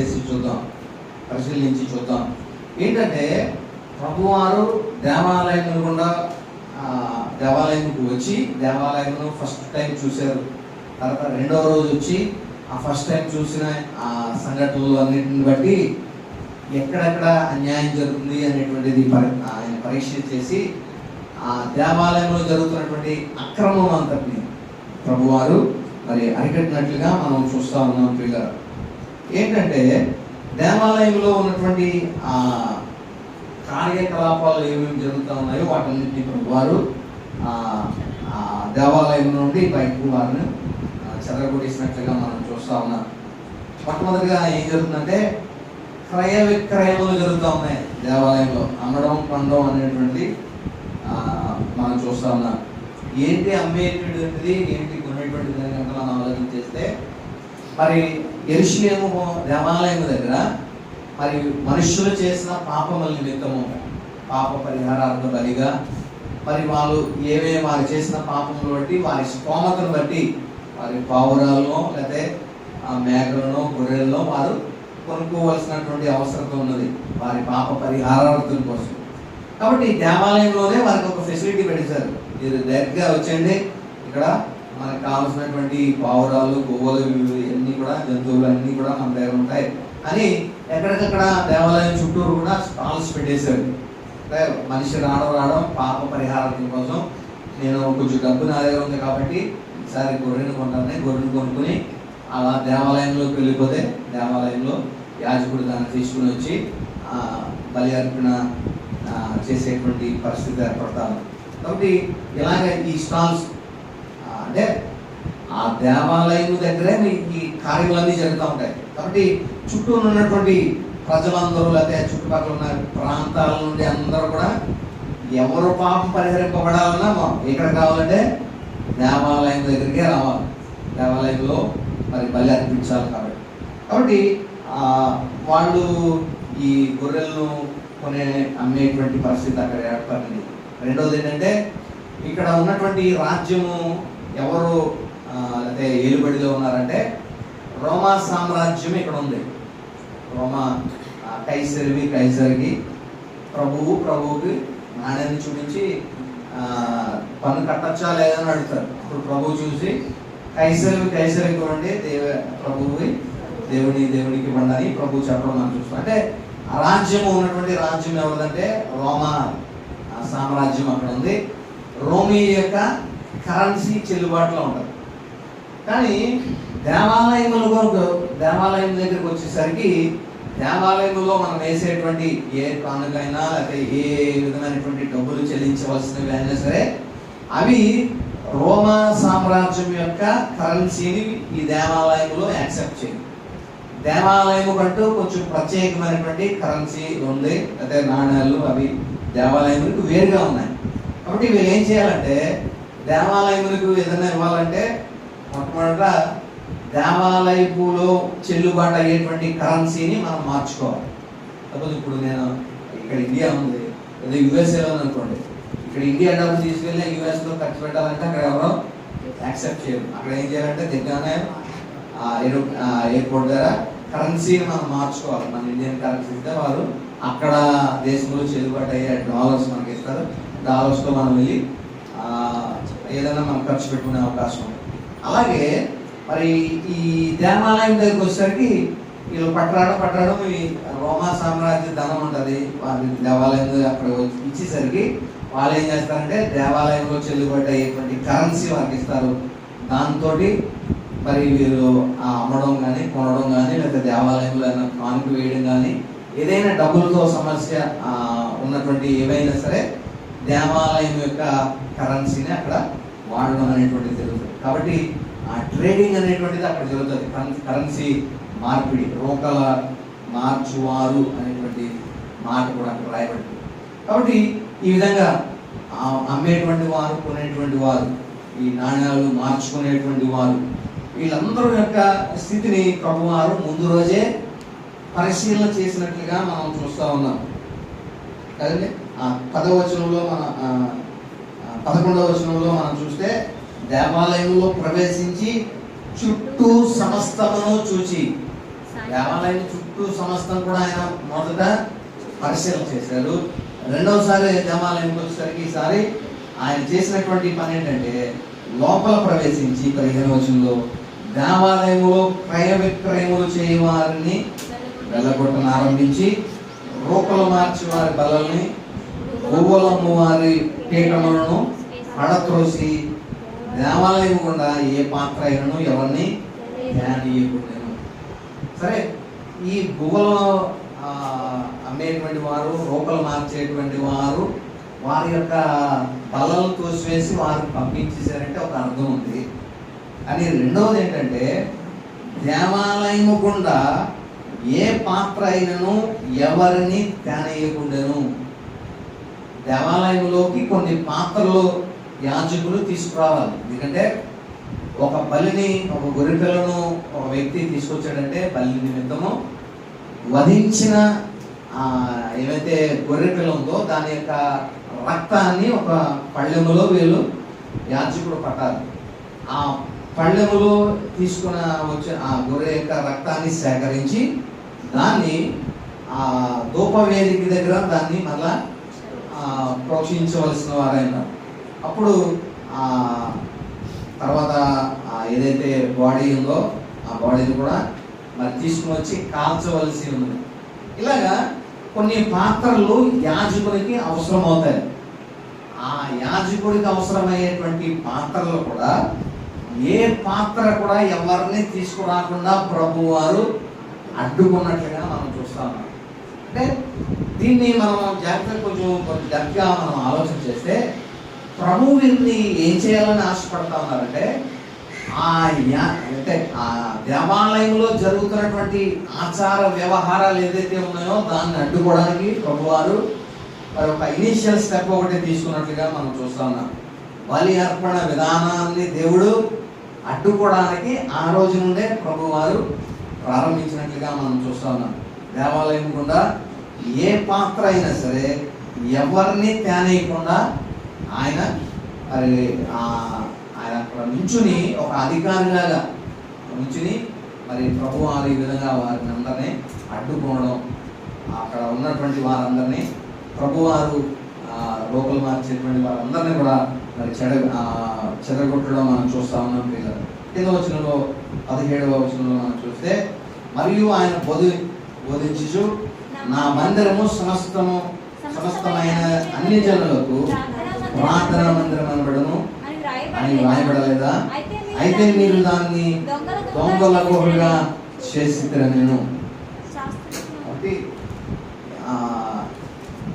చూద్దాం. ఏంటంటే ప్రభువారు దేవాలయం గుండా దేవాలయంకు వచ్చి దేవాలయంలో ఫస్ట్ టైం చూశారు. తర్వాత రెండవ రోజు వచ్చి ఆ ఫస్ట్ టైం చూసిన ఆ సంఘటనలు అన్నింటిని బట్టి ఎక్కడెక్కడ అన్యాయం జరుగుతుంది అనేటువంటిది ఆయన పరీక్ష చేసి ఆ దేవాలయంలో జరుగుతున్నటువంటి అక్రమం అంతటిని ప్రభువారు మరి అరికట్టినట్లుగా మనం చూస్తూ ఉన్నాం. పిల్లలు ఏంటంటే దేవాలయంలో ఉన్నటువంటి ఆ కార్యకలాపాలు ఏమేమి జరుగుతూ ఉన్నాయో వాటన్నింటినీ ప్రభువారు దేవాలయం నుండి బయటకు వారిని చెదరగొట్టేసినట్లుగా మనం చూస్తూ ఉన్నాం. మొట్టమొదటిగా ఏం జరుగుతుందంటే క్రయ విక్రయములు జరుగుతూ ఉన్నాయి దేవాలయంలో. అమ్మడం పండడం అనేటువంటి మనం చూస్తూ ఉన్నాం. ఏంటి అమ్మేటువంటిది, ఏంటి కొనేటువంటిది అని కనుక మనం ఆలోచన చేస్తే, మరి యెరూషలేము దేవాలయం దగ్గర మరి మనుషులు చేసిన పాపముల నిమిత్తము పాప పరిహారార్థ బలిగా మరి వాళ్ళు ఏమేమి వారు చేసిన పాపములు బట్టి వారి స్తోమతను బట్టి వారి పావురాలను లేకపోతే మేకలను గొర్రెలను వారు కొనుక్కోవలసినటువంటి అవసరం ఉన్నది వారి పాప పరిహారార్థం కోసం. కాబట్టి దేవాలయంలోనే వారికి ఒక ఫెసిలిటీ పెట్టేశారు. మీరు డైరెక్ట్గా వచ్చేయండి, ఇక్కడ మనకు కావాల్సినటువంటి పావురాలు గొవ్వలు ఇవన్నీ కూడా జంతువులు అన్నీ కూడా మన దగ్గర ఉంటాయి అని ఎక్కడికక్కడ దేవాలయం చుట్టూరు కూడా స్టాల్స్ పెట్టేశారు. మనిషి రావడం పాప పరిహారం కోసం, నేను కొంచెం డబ్బు నా దగ్గర ఉంది కాబట్టి ఈసారి గొర్రెను కొనుక్కుని అలా దేవాలయంలోకి వెళ్ళిపోతే దేవాలయంలో యాజకుడు దాన్ని తీసుకుని వచ్చి బలి అర్పణ చేసేటువంటి పరిస్థితి ఏర్పడతాను. కాబట్టి ఇలాగ ఈ స్టాల్స్ అంటే ఆ దేవాలయం దగ్గరే ఈ కార్యములన్నీ జరుగుతూ ఉంటాయి. కాబట్టి చుట్టూ ఉన్నటువంటి ప్రజలందరూ లేకపోతే చుట్టుపక్కల ఉన్న ప్రాంతాల నుండి అందరూ కూడా ఎవరు పాపం పరిహరింపబడాలన్నా ఎక్కడ కావాలంటే దేవాలయం దగ్గరికే రావాలి. దేవాలయంలో మరి బలి అర్పించాలి కాబట్టి వాళ్ళు ఈ గొర్రెలను అమ్మేటువంటి పరిస్థితి అక్కడ ఏర్పడింది. రెండవది ఏంటంటే ఇక్కడ ఉన్నటువంటి రాజ్యము ఎవరు అంటే ఏలుబడిలో ఉన్నారంటే రోమా సామ్రాజ్యం ఇక్కడ ఉంది. రోమా కైసరికి ప్రభువుకి నాణ్యాన్ని చూపించి పన్ను కట్టచ్చా లేదని అడుగుతారు. అప్పుడు ప్రభువు చూసి కైసరికి ఇవ్వండి, ప్రభువుకి దేవునికి ఇవ్వండి అని ప్రభువు చెప్పడం మనం చూస్తాం. అంటే ఆ రాజ్యం ఉన్నటువంటి రాజ్యం ఎవరిదంటే రోమా సామ్రాజ్యం అక్కడ ఉంది. రోమీ యొక్క కరెన్సీ చెల్లుబాటులో ఉంటుంది. కానీ దేవాలయం దగ్గరికి వచ్చేసరికి దేవాలయంలో మనం వేసేటువంటి ఏ కానుకైనా లేకపోతే ఏ విధమైనటువంటి డబ్బులు చెల్లించవలసినవి అయినా సరే అవి రోమా సామ్రాజ్యం యొక్క కరెన్సీని ఈ దేవాలయంలో యాక్సెప్ట్ చేయండి. దేవాలయం కంటూ కొంచెం ప్రత్యేకమైనటువంటి కరెన్సీ ఉంది, అయితే నాణ్యాలు అవి దేవాలయములకు వేరుగా ఉన్నాయి. కాబట్టి వీళ్ళు ఏం చేయాలంటే దేవాలయములకు ఏదైనా ఇవ్వాలంటే మొట్టమొదట దేవాలయపులో చెల్లుబాటు అయ్యేటువంటి కరెన్సీని మనం మార్చుకోవాలి. సపోజ్ ఇప్పుడు నేను ఇక్కడ ఇండియా ఉంది, అదే యుఎస్ఏలో అనుకోండి, ఇక్కడ ఇండియా డబ్బు తీసుకెళ్ళి యుఎస్లో ఖర్చు పెట్టాలంటే అక్కడ ఎవరో యాక్సెప్ట్ చేయరు. అక్కడ ఏం చేయాలంటే దగ్గరనే ఎయిర్పోర్ట్ దగ్గర కరెన్సీని మనం మార్చుకోవాలి. మన ఇండియన్ కరెన్సీ ఇస్తే వారు అక్కడ దేశంలో చెల్లుబాటు అయ్యే డాలర్స్ మనకి ఇస్తారు. డాలర్స్తో మనం వెళ్ళి ఏదైనా మనం ఖర్చు పెట్టుకునే అవకాశం ఉంది. అలాగే మరి ఈ దేవాలయం దగ్గరికి వచ్చేసరికి వీళ్ళు పట్టడం ఈ రోమా సామ్రాజ్య ధనం ఉంటుంది, వారి దేవాలయంలో అక్కడ ఇచ్చేసరికి వాళ్ళు ఏం చేస్తారంటే దేవాలయంలో చెల్లుబాటు అయ్యేటువంటి కరెన్సీ వారికి ఇస్తారు. దాంతో మరి వీరు అమ్మడం కానీ కొనడం కానీ లేదా దేవాలయంలో ఏదైనా కానుక వేయడం కానీ ఏదైనా డబ్బులతో సమస్య ఉన్నటువంటి ఏవైనా సరే దేవాలయం యొక్క కరెన్సీని అక్కడ వాడడం అనేటువంటిది జరుగుతుంది. కాబట్టి ఆ ట్రేడింగ్ అనేటువంటిది అక్కడ జరుగుతుంది. కరెన్సీ మార్పిడి, రోకల మార్చువారు అనేటువంటి మాట కూడా అక్కడ రాయబడింది. కాబట్టి ఈ విధంగా అమ్మేటువంటి వారు, కొనేటువంటి వారు, ఈ నాణ్యాలు మార్చుకునేటువంటి వారు, వీళ్ళందరూ యొక్క స్థితిని ప్రభువారు ముందు రోజే పరిశీలన చేసినట్లుగా మనం చూస్తూ ఉన్నాం కదండి. 10వ వచనంలో 11వ వచనంలో మనం చూస్తే దేవాలయంలో ప్రవేశించి చుట్టూ సమస్తమును చూచి, దేవాలయం చుట్టూ సమస్తం కూడా ఆయన మొదట పరిశీలన చేశారు. రెండవసారి దేవాలయంకి వచ్చేసరికి ఈసారి ఆయన చేసినటువంటి పని ఏంటంటే లోపల ప్రవేశించి 15వ వచనంలో దేవాలయంలో క్రయ విక్రయములు చేయవారిని వెళ్ళగొట్టను ఆరంభించి, రూకలు మార్చి వారి బలల్ని, గువ్వలమ్ము వారి పీఠములను పడత్రోసి దేవాలయం గుండా ఏ పాత్ర అయినను ఎవరిని ధ్యానీయకూడదు. సరే, ఈ గువ్వలు అమ్మేటువంటి వారు, రూకలు మార్చేటువంటి వారు వారి యొక్క బలలు తోసివేసి వారు పంపించేశారంటే ఒక అర్థం ఉంది. అని రెండవది ఏంటంటే దేవాలయము గుండా ఏ పాత్ర అయినను ఎవరిని ధ్యానీయకుండాను. దేవాలయంలోకి కొన్ని పాత్రలు యాజకులు తీసుకురావాలి. ఎందుకంటే ఒక బలిని, ఒక గొర్రెపిల్లను ఒక వ్యక్తి తీసుకొచ్చాడంటే బలి నిమిత్తము వధించిన ఏమైతే గొర్రెపిల్ల ఉందో దాని యొక్క రక్తాన్ని ఒక పళ్ళెములో వీళ్ళు యాజకుడు పట్టాలి. ఆ పళ్ళెములో తీసుకున్న వచ్చిన ఆ గొర్రె యొక్క రక్తాన్ని సేకరించి దాన్ని ఆ ధూపవేదిక దగ్గర దాన్ని మళ్ళా ప్రోక్షించవలసిన వారైనా. అప్పుడు తర్వాత ఏదైతే బాడీ ఉందో ఆ బాడీని కూడా మరి తీసుకుని వచ్చి కాల్చవలసి ఉంది. ఇలాగా కొన్ని పాత్రలు యాజకుడికి అవసరం అవుతాయి. ఆ యాజకుడికి అవసరమయ్యేటువంటి పాత్రలు కూడా ఏ పాత్ర కూడా ఎవరిని తీసుకురాకుండా ప్రభు వారు అడ్డుకున్నట్లుగా మనం చూస్తాం. అంటే దీన్ని మనం జాగ్రత్తగా కొంచెం గట్టిగా మనం ఆలోచన చేస్తే ప్రభు వీరిని ఏం చేయాలని ఆశపడతా ఉన్నారంటే అంటే ఆ దేవాలయంలో జరుగుతున్నటువంటి ఆచార వ్యవహారాలు ఏదైతే ఉన్నాయో దాన్ని అడ్డుకోవడానికి ప్రభువారు మరి ఒక ఇనీషియల్ స్టెప్ ఒకటి తీసుకున్నట్లుగా మనం చూస్తా ఉన్నాం. బలి అర్పణ విధానాన్ని దేవుడు అడ్డుకోవడానికి ఆ రోజు నుండే ప్రభువారు ప్రారంభించినట్లుగా మనం చూస్తా ఉన్నాం. దేవాలయం గుండా ఏ పాత్ర అయినా సరే ఎవరిని తేనేయకుండా ఆయన మరి ఆయన అక్కడ నుంచుని ఒక అధికారిలాగా నుంచుని మరి ప్రభువారు ఈ విధంగా వారిని అందరినీ అడ్డుకోవడం, అక్కడ ఉన్నటువంటి వారందరినీ ప్రభువారు లోకల్ మార్చేటువంటి వారందరినీ కూడా మరి చెదరగొట్టడం మనం చూస్తా ఉన్నాం. పిల్లలు 5వ వచనంలో 17వ వచనంలో మనం చూస్తే మరియు ఆయన బోధించుచు నా మందిరము సమస్తమైన అన్ని జనులకు ప్రార్థనా మందిరం అనబడను అని రాయబడలేదా? అయితే మీరు దాన్ని దొంగల గుహగా చేసిద్దరు. నేను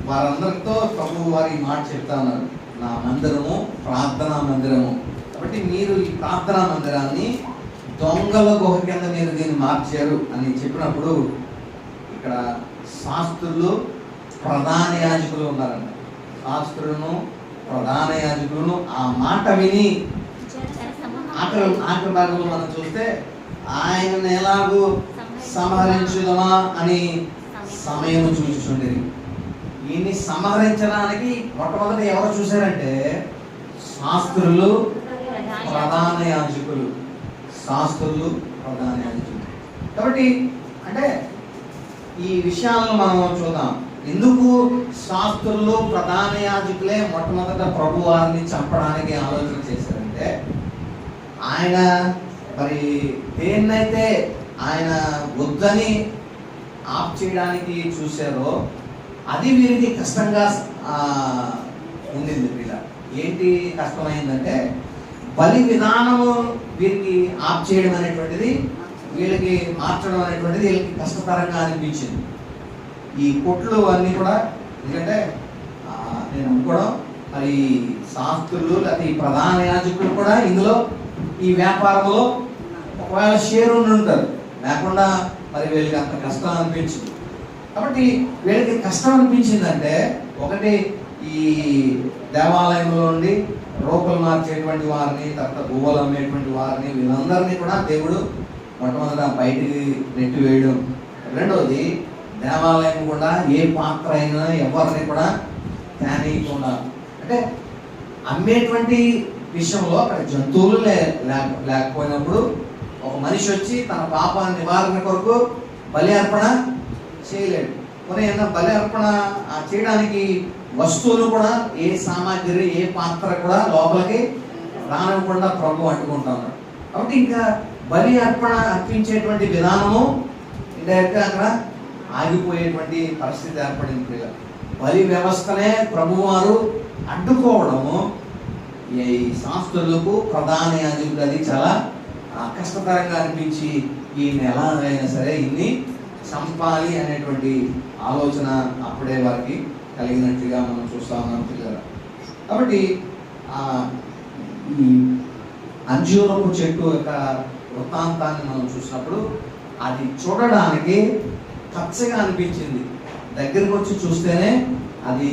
వారందరితో ప్రభు వారి మాట చెప్తా ఉన్నారు, నా మందిరము ప్రార్థనా మందిరము. కాబట్టి మీరు ఈ ప్రార్థనా మందిరాన్ని దొంగల గుహ కింద మీరు దీన్ని మార్చారు అని చెప్పినప్పుడు ఇక్కడ శాస్త్రులు ప్రధాన యాజకులు ఉన్నారంట. శాస్త్రులను ప్రధాన యాజకులను ఆ మాట విని ఆఖరి భాగంలో మనం చూస్తే ఆయనను ఎలాగూ సంహరించుదామా అని సమయం చూచుచుండేది. ఈయన్ని సంహరించడానికి మొట్టమొదటి ఎవరు చూశారంటే శాస్త్రులు ప్రధాన యాజకులు. కాబట్టి అంటే ఈ విషయాలను మనం చూద్దాం. ఎందుకు శాస్త్రులు ప్రధాన యాజకులే మొట్టమొదట ప్రభువారిని చంపడానికి ఆలోచన చేశారంటే ఆయన మరి దేన్నైతే ఆయన వద్దని ఆఫ్ చేయడానికి చూశారో అది వీరికి కష్టంగా ఉండింది. వీళ్ళ ఏంటి కష్టమైందంటే బలి విధానము వీరికి ఆఫ్ చేయడం అనేటువంటిది, వీళ్ళకి మార్చడం అనేటువంటిది వీళ్ళకి కష్టతరంగా అనిపించింది. ఈ కొట్లు అన్నీ కూడా, ఎందుకంటే నేను అనుకోవడం మరి శాస్త్రులు లేకపోతే ఈ ప్రధాన యాజకులు కూడా ఇందులో ఈ వ్యాపారంలో ఒకవేళ షేర్ ఉండి ఉంటారు, లేకుండా మరి వీళ్ళకి అంత కష్టం అనిపించింది. కాబట్టి వీళ్ళకి కష్టం అనిపించిందంటే, ఒకటి ఈ దేవాలయంలో నుండి రూపలు మార్చేటువంటి వారిని, తర్వాత గువ్వలు అమ్మేటువంటి వారిని, వీళ్ళందరినీ కూడా దేవుడు మొట్టమొదట బయటికి నెట్టివేయడం. రెండవది దేవాలయం కూడా ఏ పాత్ర అయినా ఎవరిని కూడా తేనీయకుండా, అంటే అమ్మేటువంటి విషయంలో అక్కడ జంతువులు లేకపోయినప్పుడు ఒక మనిషి వచ్చి తన పాప నివారణ కొరకు బలి అర్పణ చేయలేడు. కొన్ని ఏమన్నా బలి అర్పణ చేయడానికి వస్తువులు కూడా, ఏ సామాగ్రి ఏ పాత్ర కూడా లోపలికి రానివ్వకుండా ప్రభు అడ్డుకుంటున్నాడు. కాబట్టి ఇంకా బలి అర్పణ అర్పించేటువంటి విధానము ఇండైరెక్ట్గా అక్కడ ఆగిపోయేటువంటి పరిస్థితి ఏర్పడింది. బలి వ్యవస్థనే ప్రభువారు అడ్డుకోవడము ఈ శాస్త్రులకు, ప్రధాన యాజకులు అది చాలా కష్టతరంగా అనిపించి ఈయన ఎలాగైనా సరే ఇన్ని చంపాలి అనేటువంటి ఆలోచన అప్పుడే వారికి కలిగినట్టుగా మనం చూస్తా ఉన్నాం పిల్లలు. కాబట్టి ఈ అంజూరపు చెట్టు యొక్క వృత్తాంతాన్ని మనం చూసినప్పుడు అది చూడడానికి పచ్చగా అనిపించింది. దగ్గరికి వచ్చి చూస్తేనే అది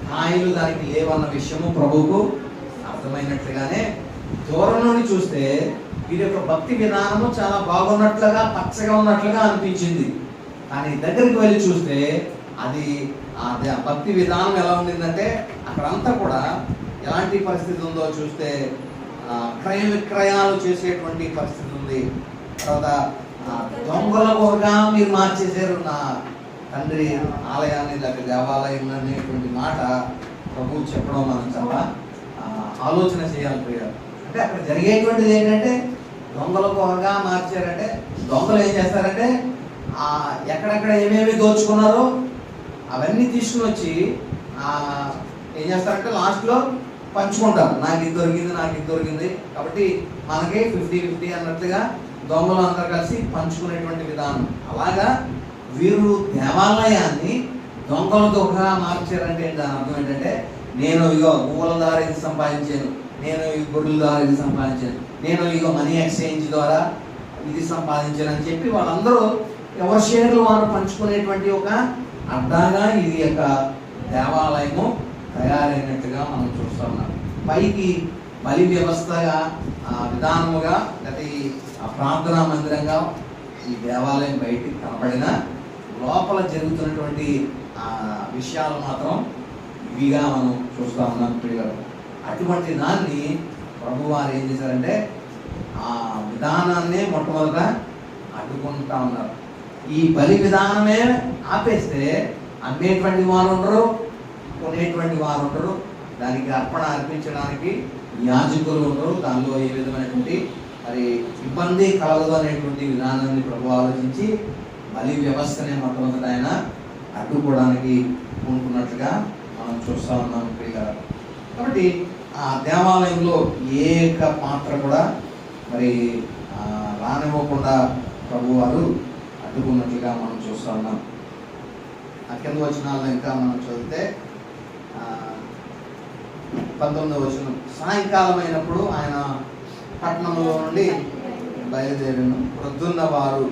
కాయలు దానికి లేవన్న విషయము ప్రభువుకు అర్థమైనట్లుగానే, దూరం నుండి చూస్తే వీరి యొక్క భక్తి విధానము చాలా బాగున్నట్లుగా, పచ్చగా ఉన్నట్లుగా అనిపించింది. కానీ దగ్గరికి వెళ్ళి చూస్తే అది భక్తి విధానం ఎలా ఉండిందంటే, అక్కడంతా కూడా ఎలాంటి పరిస్థితి ఉందో చూస్తే క్రయ విక్రయాలు చేసేటువంటి పరిస్థితి ఉంది. తర్వాత దొంగల కోరగా మీరు మార్చేశారు నా తండ్రి ఆలయాన్ని, లేక దేవాలయం అనేటువంటి మాట ప్రభువు చెప్పడం మనం చాలా ఆలోచన చేయాలి. అంటే అక్కడ జరిగేటువంటిది ఏంటంటే, దొంగల కోరగా మార్చారంటే, దొంగలు ఏం చేస్తారంటే ఎక్కడెక్కడ ఏమేమి దోచుకున్నారో అవన్నీ తీసుకుని వచ్చి ఏం చేస్తారంటే లాస్ట్లో పంచుకుంటారు. నాకు ఇది దొరికింది, నాకు ఇది దొరికింది, కాబట్టి మనకి 50-50 అన్నట్లుగా దొంగలు అందరూ కలిసి పంచుకునేటువంటి విధానం. అలాగా వీరు దేవాలయాన్ని దొంగల దొంగగా మార్చారంటే దాని అర్థం ఏంటంటే, నేను ఇగో పువ్వుల ద్వారా ఇది సంపాదించాను, నేను ఈ గొడ్ల ద్వారా ఇది సంపాదించాను, నేను ఇగో మనీ ఎక్స్చేంజ్ ద్వారా ఇది సంపాదించాను అని చెప్పి వాళ్ళందరూ ఎవరి షేర్లు వారు పంచుకునేటువంటి ఒక అడ్డాగా ఇది యొక్క దేవాలయము తయారైనట్టుగా మనం చూస్తూ ఉన్నాం. పైకి బలి వ్యవస్థగా, విధానముగా, లేకపోతే ప్రార్థనా మందిరంగా ఈ దేవాలయం బయటికి కనపడిన లోపల జరుగుతున్నటువంటి విషయాలు మాత్రం ఇవిగా మనం చూస్తూ ఉన్నాం ప్రియులు. అటువంటి దాన్ని ప్రభువారు ఏం చేశారంటే ఆ విధానాన్నే మొట్టమొదట అడ్డుకుంటా ఉన్నారు. ఈ బలి విధానమే ఆపేస్తే అమ్మేటువంటి వారు ఉండరు, కొనేటువంటి వారు ఉండరు, దానికి అర్పణ అర్పించడానికి యాజకులు ఉండరు. దానిలో ఏ విధమైనటువంటి మరి ఇబ్బంది కలగదు అనేటువంటి విధానాన్ని ప్రభు ఆలోచించి బలి వ్యవస్థనే మొట్టమొదట ఆయన అడ్డుకోవడానికి ఉంటున్నట్లుగా మనం చూస్తూ ఉన్నాం ప్రియులారా. కాబట్టి ఆ దేవాలయంలో ఏక పాత్ర కూడా మరి రానివ్వకుండా ప్రభువారు అడ్డుకున్నట్లుగా మనం చూస్తూ ఉన్నాం. ఆ కింద వచనాల్లో ఇంకా మనం చదివితే 19వ వచనం, సాయంకాలం అయినప్పుడు ఆయన పట్టణంలో నుండి బయలుదేరిన ప్రొద్దున్న వారు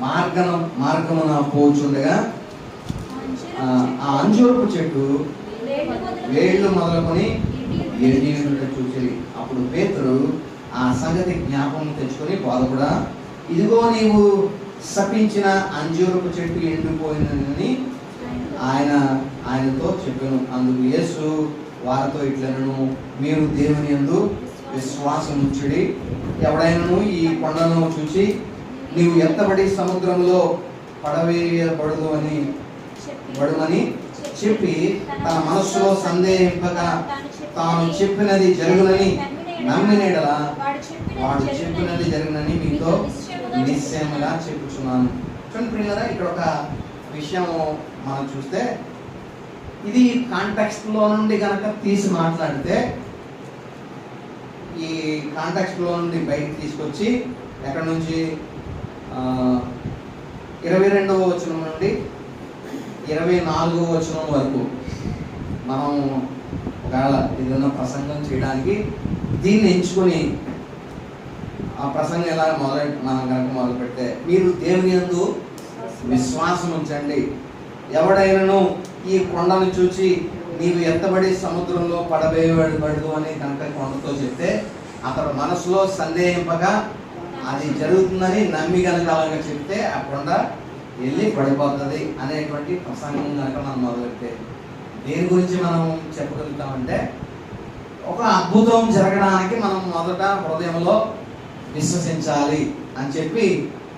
మార్గమున పోచుండగా ఆ అంజూరపు చెట్టు వేళ్ళు మొదలుకొని ఎండి చూసి, అప్పుడు పేతురు ఆ సంగతి జ్ఞాపకం తెచ్చుకొని బాధపడా, ఇదిగో నీవు శపించిన అంజూరపు చెట్టు ఎండిపోయిందని ఆయనతో చెప్పాను. అందుకు యేసు వారితో ఇట్లనను, మీరు దేవుని యందు విశ్వాసం ఉంచుడి. ఎవడైనను ఈ కొండను చూసి నీవు ఎత్తబడి సముద్రంలో పడవేయబడమని చెప్పి తన మనస్సులో సందేహింపక తాను చెప్పినది జరుగునని నమ్మినేడలా వాడు చెప్పినది జరుగునని మీతో నిశ్చయముగా చెప్పుచున్నాను. చూడండి ప్రియులారా, ఇక్కడ ఒక విషయం మనం చూస్తే, ఇది కాంటెక్స్ట్ లో నుండి కనుక తీసి మాట్లాడితే, ఈ కాంటెక్స్ట్ లో నుండి బయటకు తీసుకొచ్చి ఎక్కడి నుంచి 22వ వచనం నుండి 24వ వచనం వరకు మనం ఒకవేళ ఏదైనా ప్రసంగం చేయడానికి దీన్ని ఎంచుకొని ఆ ప్రసంగం ఎలా మనం కనుక మొదలు పెడితే, మీరు దేవుని యందు విశ్వాసం ఉంచండి, ఎవడైనాను ఈ కొండను చూచి నీవు ఎత్తబడి సముద్రంలో పడవేయబడదు అని కనుక కొండతో చెప్తే, అతడు మనసులో సందేహింపగా అది జరుగుతుందని నమ్మి కనుక అలాగా చెప్తే ఆ కొండ వెళ్ళి పడిపోతుంది అనేటువంటి ప్రసంగం కనుక మనం మొదలెడితే, దేని గురించి మనం చెప్పగలుగుతామంటే, ఒక అద్భుతం జరగడానికి మనం మొదట హృదయంలో విశ్వసించాలి అని చెప్పి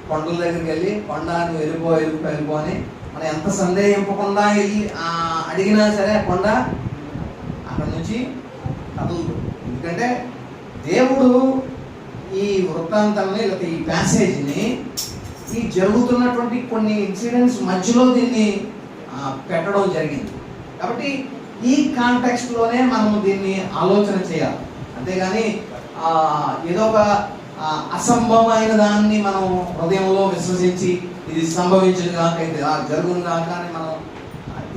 కొండల దగ్గరికి వెళ్ళి, కొండ నువ్వు వెళ్ళిపో అని మనం ఎంత సందేహింపకుండా వెళ్ళి అడిగినా సరే ఆ కొండ అక్కడ నుంచి కదలదు. ఎందుకంటే దేవుడు ఈ వృత్తాంతాన్ని లేకపోతే ఈ ప్యాసేజ్ని ఈ జరుగుతున్నటువంటి కొన్ని ఇన్సిడెంట్స్ మధ్యలో దీన్ని పెట్టడం జరిగింది. కాబట్టి ఈ కాంటెక్స్ట్లోనే మనము దీన్ని ఆలోచన చేయాలి. అంతేగాని ఏదో ఒక అసంభవమైన దాన్ని మనం హృదయంలో విశ్వసించి ఇది సంభవించదు కాక ఇది జరుగును కాక అని మనం,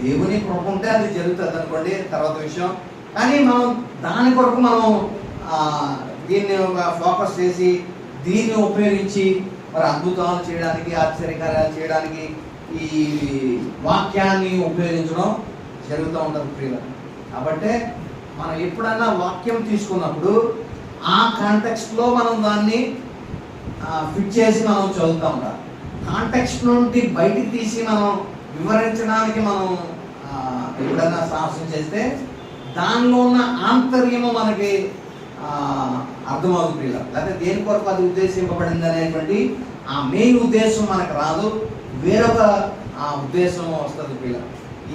దేవుని కృప ఉంటే అది జరుగుతుంది అనుకోండి, తర్వాత విషయం. కానీ మనం దాని కొరకు మనం దీన్ని ఒక ఫోకస్ చేసి దీన్ని ఉపయోగించి మరి అద్భుతాలు చేయడానికి, ఆశ్చర్యకార్యాలు చేయడానికి ఈ వాక్యాన్ని ఉపయోగించడం జరుగుతూ ఉంటుంది ప్రియులు. కాబట్టి మనం ఎప్పుడన్నా వాక్యం తీసుకున్నప్పుడు ఆ కాంటెక్స్ట్లో మనం దాన్ని ఫిట్ చేసి మనం చదువుతూ ఉంటాం. కాంటెక్స్ట్ నుండి బయటికి తీసి మనం వివరించడానికి మనం ఎప్పుడన్నా సాహసం చేస్తే దానిలో ఉన్న ఆంతర్యము మనకి అర్థమవుతుంది. లేకపోతే దేని కొరకు అది ఉద్దేశింపబడింది అనేటువంటి ఆ మెయిన్ ఉద్దేశం మనకు రాదు, వేరొక ఉద్దేశం వస్తుంది పిల్ల.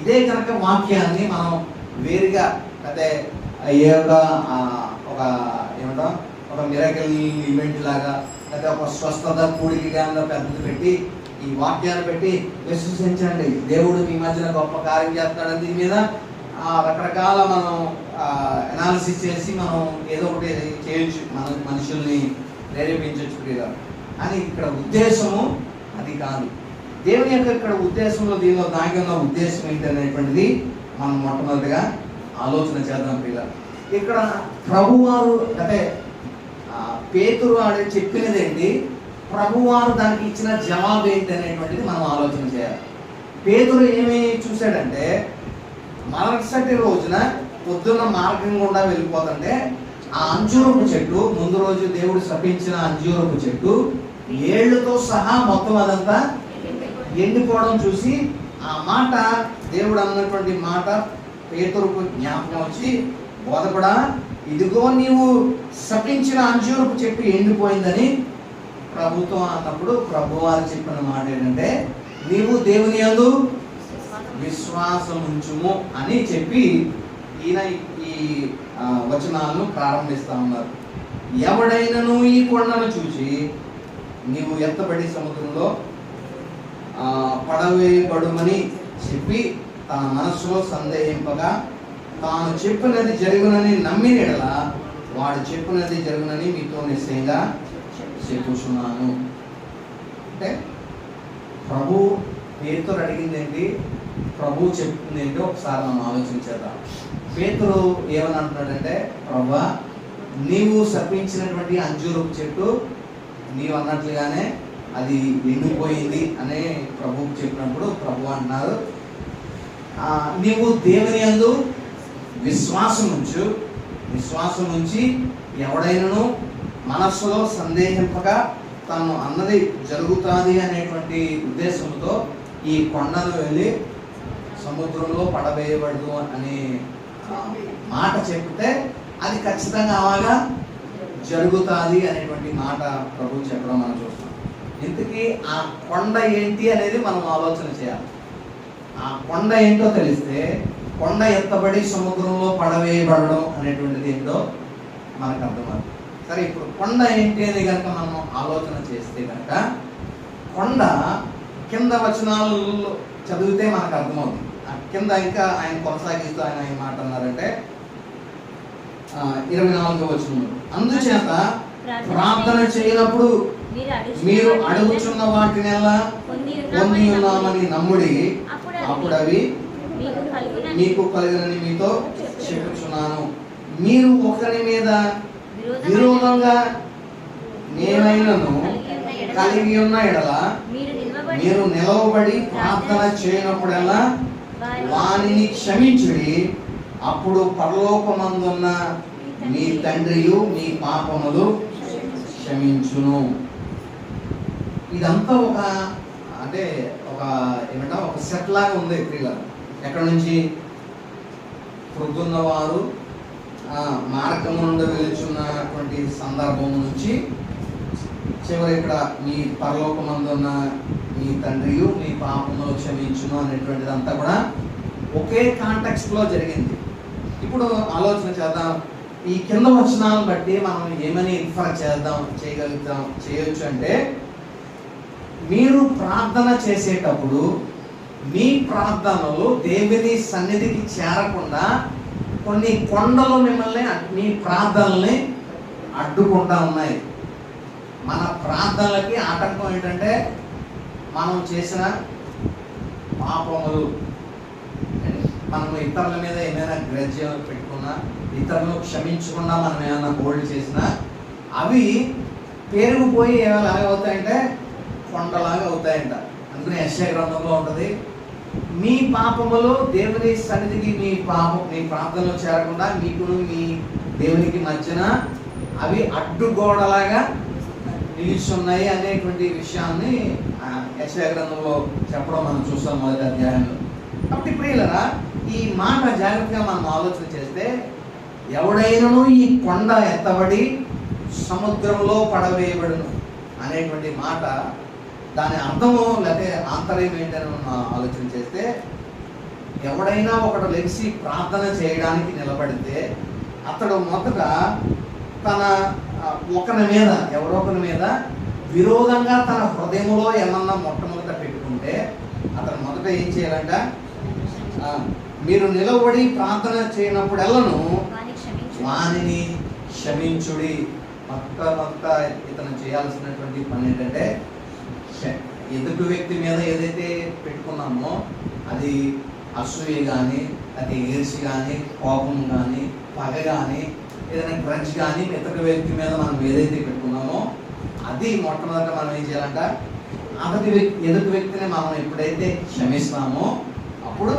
ఇదే కనుక వాక్యాన్ని మనం వేరుగా అంటే ఏ ఒక ఏమంటాం ఒక మిరకల్ ఈవెంట్ లాగా లేకపోతే ఒక స్వస్థత కూడికగా పెద్దది పెట్టి ఈ వాక్యాన్ని పెట్టి విశ్వసించండి, దేవుడు మీ మధ్యన గొప్ప కార్యం చేస్తున్నాడు, దీని మీద రకరకాల మనం అనాలిసిస్ చేసి మనం ఏదో ఒకటి చేయొచ్చు, మన మనుషుల్ని ప్రేరేపించవచ్చు ప్రియుల. అని ఇక్కడ ఉద్దేశము అది కాదు. దేవుని యొక్క ఇక్కడ ఉద్దేశంలో దీనిలో దాగి ఉన్న ఉద్దేశం ఏంటి అనేటువంటిది మనం మొట్టమొదటిగా ఆలోచన చేద్దాం ప్రియుల. ఇక్కడ ప్రభువారు అంటే పేతురు చెప్పినది ఏంటి, ప్రభువారు దానికి ఇచ్చిన జవాబు ఏంటి అనేటువంటిది మనం ఆలోచన చేయాలి. పేతురు ఏమి చూశాడంటే, మరుసటి రోజున పొద్దున్న మార్గం గుండా వెళ్ళిపోతుంటే ఆ అంజూరపు చెట్టు, ముందు రోజు దేవుడు శపించిన అంజూరపు చెట్టు ఏళ్లతో సహా మొత్తం అదంతా ఎండిపోవడం చూసి ఆ మాట, దేవుడు అన్నటువంటి మాట పేతురుకు జ్ఞాపకం వచ్చి, బోధకుడా ఇదిగో నీవు శపించిన అంజూరపు చెట్టు ఎండిపోయిందని ప్రభుత్వం అన్నప్పుడు ప్రభువారు చెప్పిన మాట ఏంటంటే, నీవు దేవుని యందు విశ్వాసం ఉంచుము అని చెప్పి ఈయన ఈ వచనాలను ప్రారంభిస్తా ఉన్నారు. ఎవడైనను ఈ కొండను చూసి నీవు ఎత్తబడి సముద్రంలో పడవేయబడుమని చెప్పి తన మనస్సులో సందేహింపగా తాను చెప్పినది జరుగునని నమ్మినెడల వాడు చెప్పినది జరుగునని మీతో నిశ్చయంగా చెప్పుచున్నాను. అంటే ప్రభు పేతురు అడిగింది ఏంటి, ప్రభు చెప్తుంది ఏంటో ఒకసారి మనం ఆలోచించేద్దాం. పేతురు ఏమని అంటున్నాడంటే, ప్రభువా నీవు శపించినటువంటి అంజూరపు చెట్టు నీవు అన్నట్లుగానే అది ఎండిపోయింది అనే ప్రభువుకు చెప్పినప్పుడు ప్రభు అంటున్నారు, నీవు దేవుని యందు విశ్వాసం ఉంచు, విశ్వాసం ఉంచి ఎవడైనాను మనస్సులో సందేహింపగా తను అన్నది జరుగుతుంది అనేటువంటి ఉద్దేశంతో ఈ కొండను వెళ్ళి సముద్రంలో పడవేయబడదు అనే మాట చెప్తే అది ఖచ్చితంగా అలాగా జరుగుతుంది అనేటువంటి మాట ప్రభు చెప్పడం మనం చూస్తాం. ఇంతకీ ఆ కొండ ఏంటి అనేది మనం ఆలోచన చేయాలి. ఆ కొండ ఏంటో తెలిస్తే కొండ ఎత్తబడి సముద్రంలో పడవేయబడడం అనేటువంటిది ఏంటో మనకు అర్థమవుతుంది. సరే, ఇప్పుడు కొండ ఏంటి అని కనుక మనం ఆలోచన చేస్తే కనుక కొండ కింద వచనాలు చదివితే మనకు అర్థమవుతుంది. కింద ఇంకా ఆయన కొనసాగిస్తూ ఆయన ఏం మాట అన్నారంటే 24వ వచనం, అందుచేత ప్రార్థన చేయనప్పుడు మీరు అడుగుచున్న వాటిని ఎలా పొంది ఉన్నామని నమ్ముడి, అప్పుడు అవి మీకు కలిగినని మీతో చెప్పుచున్నాను. మీరు ఒకరి మీద విరోధంగా నేనైనను కలిగి ఉన్న ఎడల మీరు నిలవబడి ప్రార్థన చేయనప్పుడల్లా వానిని క్షమించుడి, అప్పుడు పరలోకమందున్న మీ తండ్రియు మీ పాపములు క్షమించును. ఇదంతా ఒక ఒక సెట్ లాగా ఉంది. ఎక్కడ నుంచి? పొద్దున్నవారు మార్గము నుండి వెలుచున్నటువంటి సందర్భం నుంచి చివరి ఇక్కడ మీ పరలోకమందున్న మీ తండ్రియు మీ పాపములు క్షమించును అనేటువంటిది అంతా కూడా ఒకే కాంటెక్స్ట్ లో జరిగింది. ఇప్పుడు ఆలోచన చేద్దాం, ఈ కింద వచనాలను బట్టి మనం ఏమని ఇన్ఫర్ చేయొచ్చు అంటే, మీరు ప్రార్థన చేసేటప్పుడు మీ ప్రార్థనలు దేవుని సన్నిధికి చేరకుండా కొన్ని కొండలు మిమ్మల్ని మీ ప్రార్థనల్ని అడ్డుకుంటా ఉన్నాయి. మన ప్రార్థనలకి ఆటంకం ఏంటంటే మనం చేసిన పాపములు. మనము ఇతరుల మీద ఏమైనా గ్రడ్జ్ పెట్టుకున్నా, ఇతరులను క్షమించకుండా మనం ఏమైనా హోల్డ్ చేసినా అవి పెరిగిపోయి ఏమైనా అవుతాయంటే కొండలాగా అవుతాయంట. అందుకని యెషయా గ్రంథంలో ఉంటుంది, మీ పాపములు దేవుని సన్నిధికి మీ ప్రార్థనలో చేరకుండా మీకును మీ దేవునికి మధ్యన అవి అడ్డుగోడలాగా నిలుచున్నాయి అనేటువంటి విషయాన్ని యెషయా గ్రంథంలో చెప్పడం మనం చూస్తాం మొదటి అధ్యాయంలో. కాబట్టి ప్రియులరా, ఈ మాట జాగ్రత్తగా మనం ఆలోచన చేస్తే, ఎవడైనను ఈ కొండ ఎత్తబడి సముద్రంలో పడవేయబడును అనేటువంటి మాట, దాని అర్థము లేకపోతే ఆంతర్యం ఏంటని మనం ఆలోచన చేస్తే, ఎవడైనా ఒకడు లెగిసి ప్రార్థన చేయడానికి నిలబడితే అతడు మొదట తన ఎవరో ఒకరి మీద విరోధంగా తన హృదయంలో ఏమన్నా మొట్టమొదట పెట్టుకుంటే అతను మొదట ఏం చేయాలంట? మీరు నిలబడి ప్రార్థన చేయనప్పుడెల్లను వానిని క్షమించుడి. మొట్ట ఇతను చేయాల్సినటువంటి పని ఏంటంటే, ఎదుటి వ్యక్తి మీద ఏదైతే పెట్టుకున్నామో అది అసూయ కానీ, అది ఈర్ష్య కానీ, కోపం కానీ, పగ కానీ, ఏదైనా గ్రడ్జ్ కానీ ఇతర వ్యక్తి మీద మనం ఏదైతే పెట్టుకున్నామో అది మొట్టమొదట మనం ఏం చేయాలంట? ఎదుటి వ్యక్తిని మనం ఎప్పుడైతే క్షమిస్తామో అప్పుడు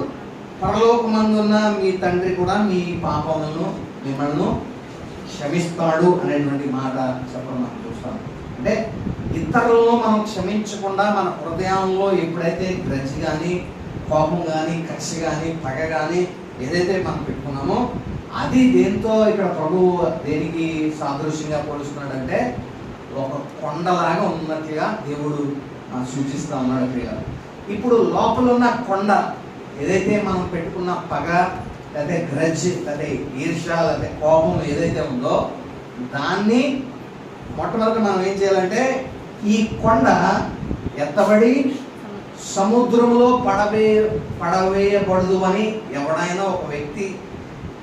పరలోకమందున్న మీ తండ్రి కూడా మీ పాపములను మిమ్మల్ని క్షమిస్తాడు అనేటువంటి మాట చెప్పడం మనం చూస్తాం. అంటే ఇతరులను మనం క్షమించకుండా మన హృదయంలో ఎప్పుడైతే గ్రడ్జ్ కానీ, కోపం కానీ, కక్ష కానీ, పగ కానీ ఏదైతే మనం పెట్టుకున్నామో అది దేంతో ఇక్కడ ప్రభువు దేనికి సాదృశ్యంగా పోలుస్తున్నాడంటే ఒక కొండలాగా ఉన్నట్లుగా దేవుడు సూచిస్తా ఉన్నాడు ప్రియ. ఇప్పుడు లోపల ఉన్న కొండ ఏదైతే మనం పెట్టుకున్న పగ లేదా గ్రడ్జ్ లేదా ఈర్ష్య లేదా కోపం ఏదైతే ఉందో దాన్ని మొట్టమొదటి మనం ఏం చేయాలంటే, ఈ కొండ ఎత్తబడి సముద్రంలో పడవేయబడదు అని ఎవడైనా ఒక వ్యక్తి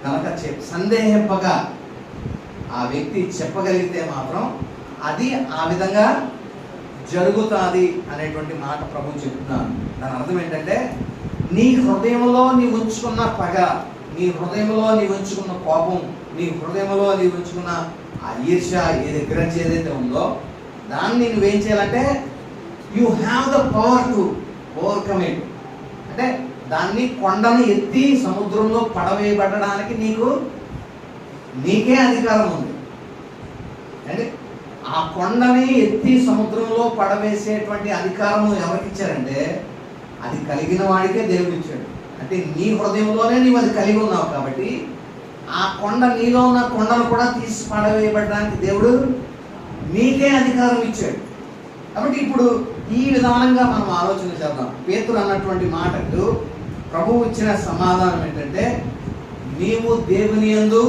కనుక సందేహింపగా ఆ వ్యక్తి చెప్పగలిగితే మాత్రం అది ఆ విధంగా జరుగుతుంది అనేటువంటి మాట ప్రభు చెప్తున్నాను. దాని అర్థం ఏంటంటే, నీ హృదయంలో నీ ఉంచుకున్న పగ, నీ హృదయంలో నీ ఉంచుకున్న కోపం, నీ హృదయంలో నీ ఉంచుకున్న ఆ ఈర్ష్య గ్రడ్జ్ ఏదైతే ఉందో దాన్ని నువ్వేం చేయాలంటే, you have the power to overcome it. అంటే దాన్ని కొండని ఎత్తి సముద్రంలో పడవేయబడడానికి నీకే అధికారం ఉంది. అంటే ఆ కొండని ఎత్తి సముద్రంలో పడవేసేటువంటి అధికారం ఎవరికి ఇచ్చారంటే అది కలిగిన వాడికే దేవుడు ఇచ్చాడు. అంటే నీ హృదయంలోనే నీవు అది కలిగి ఉన్నావు కాబట్టి ఆ కొండ, నీలో ఉన్న కొండను కూడా తీసి పడవేయబడడానికి దేవుడు నీకే అధికారం ఇచ్చాడు. కాబట్టి ఇప్పుడు ఈ విధానంగా మనం ఆలోచన చేద్దాం. పేతురు అన్నటువంటి మాటకు ప్రభువు ఇచ్చిన సమాధానం ఏంటంటే, నీవు దేవుని యందు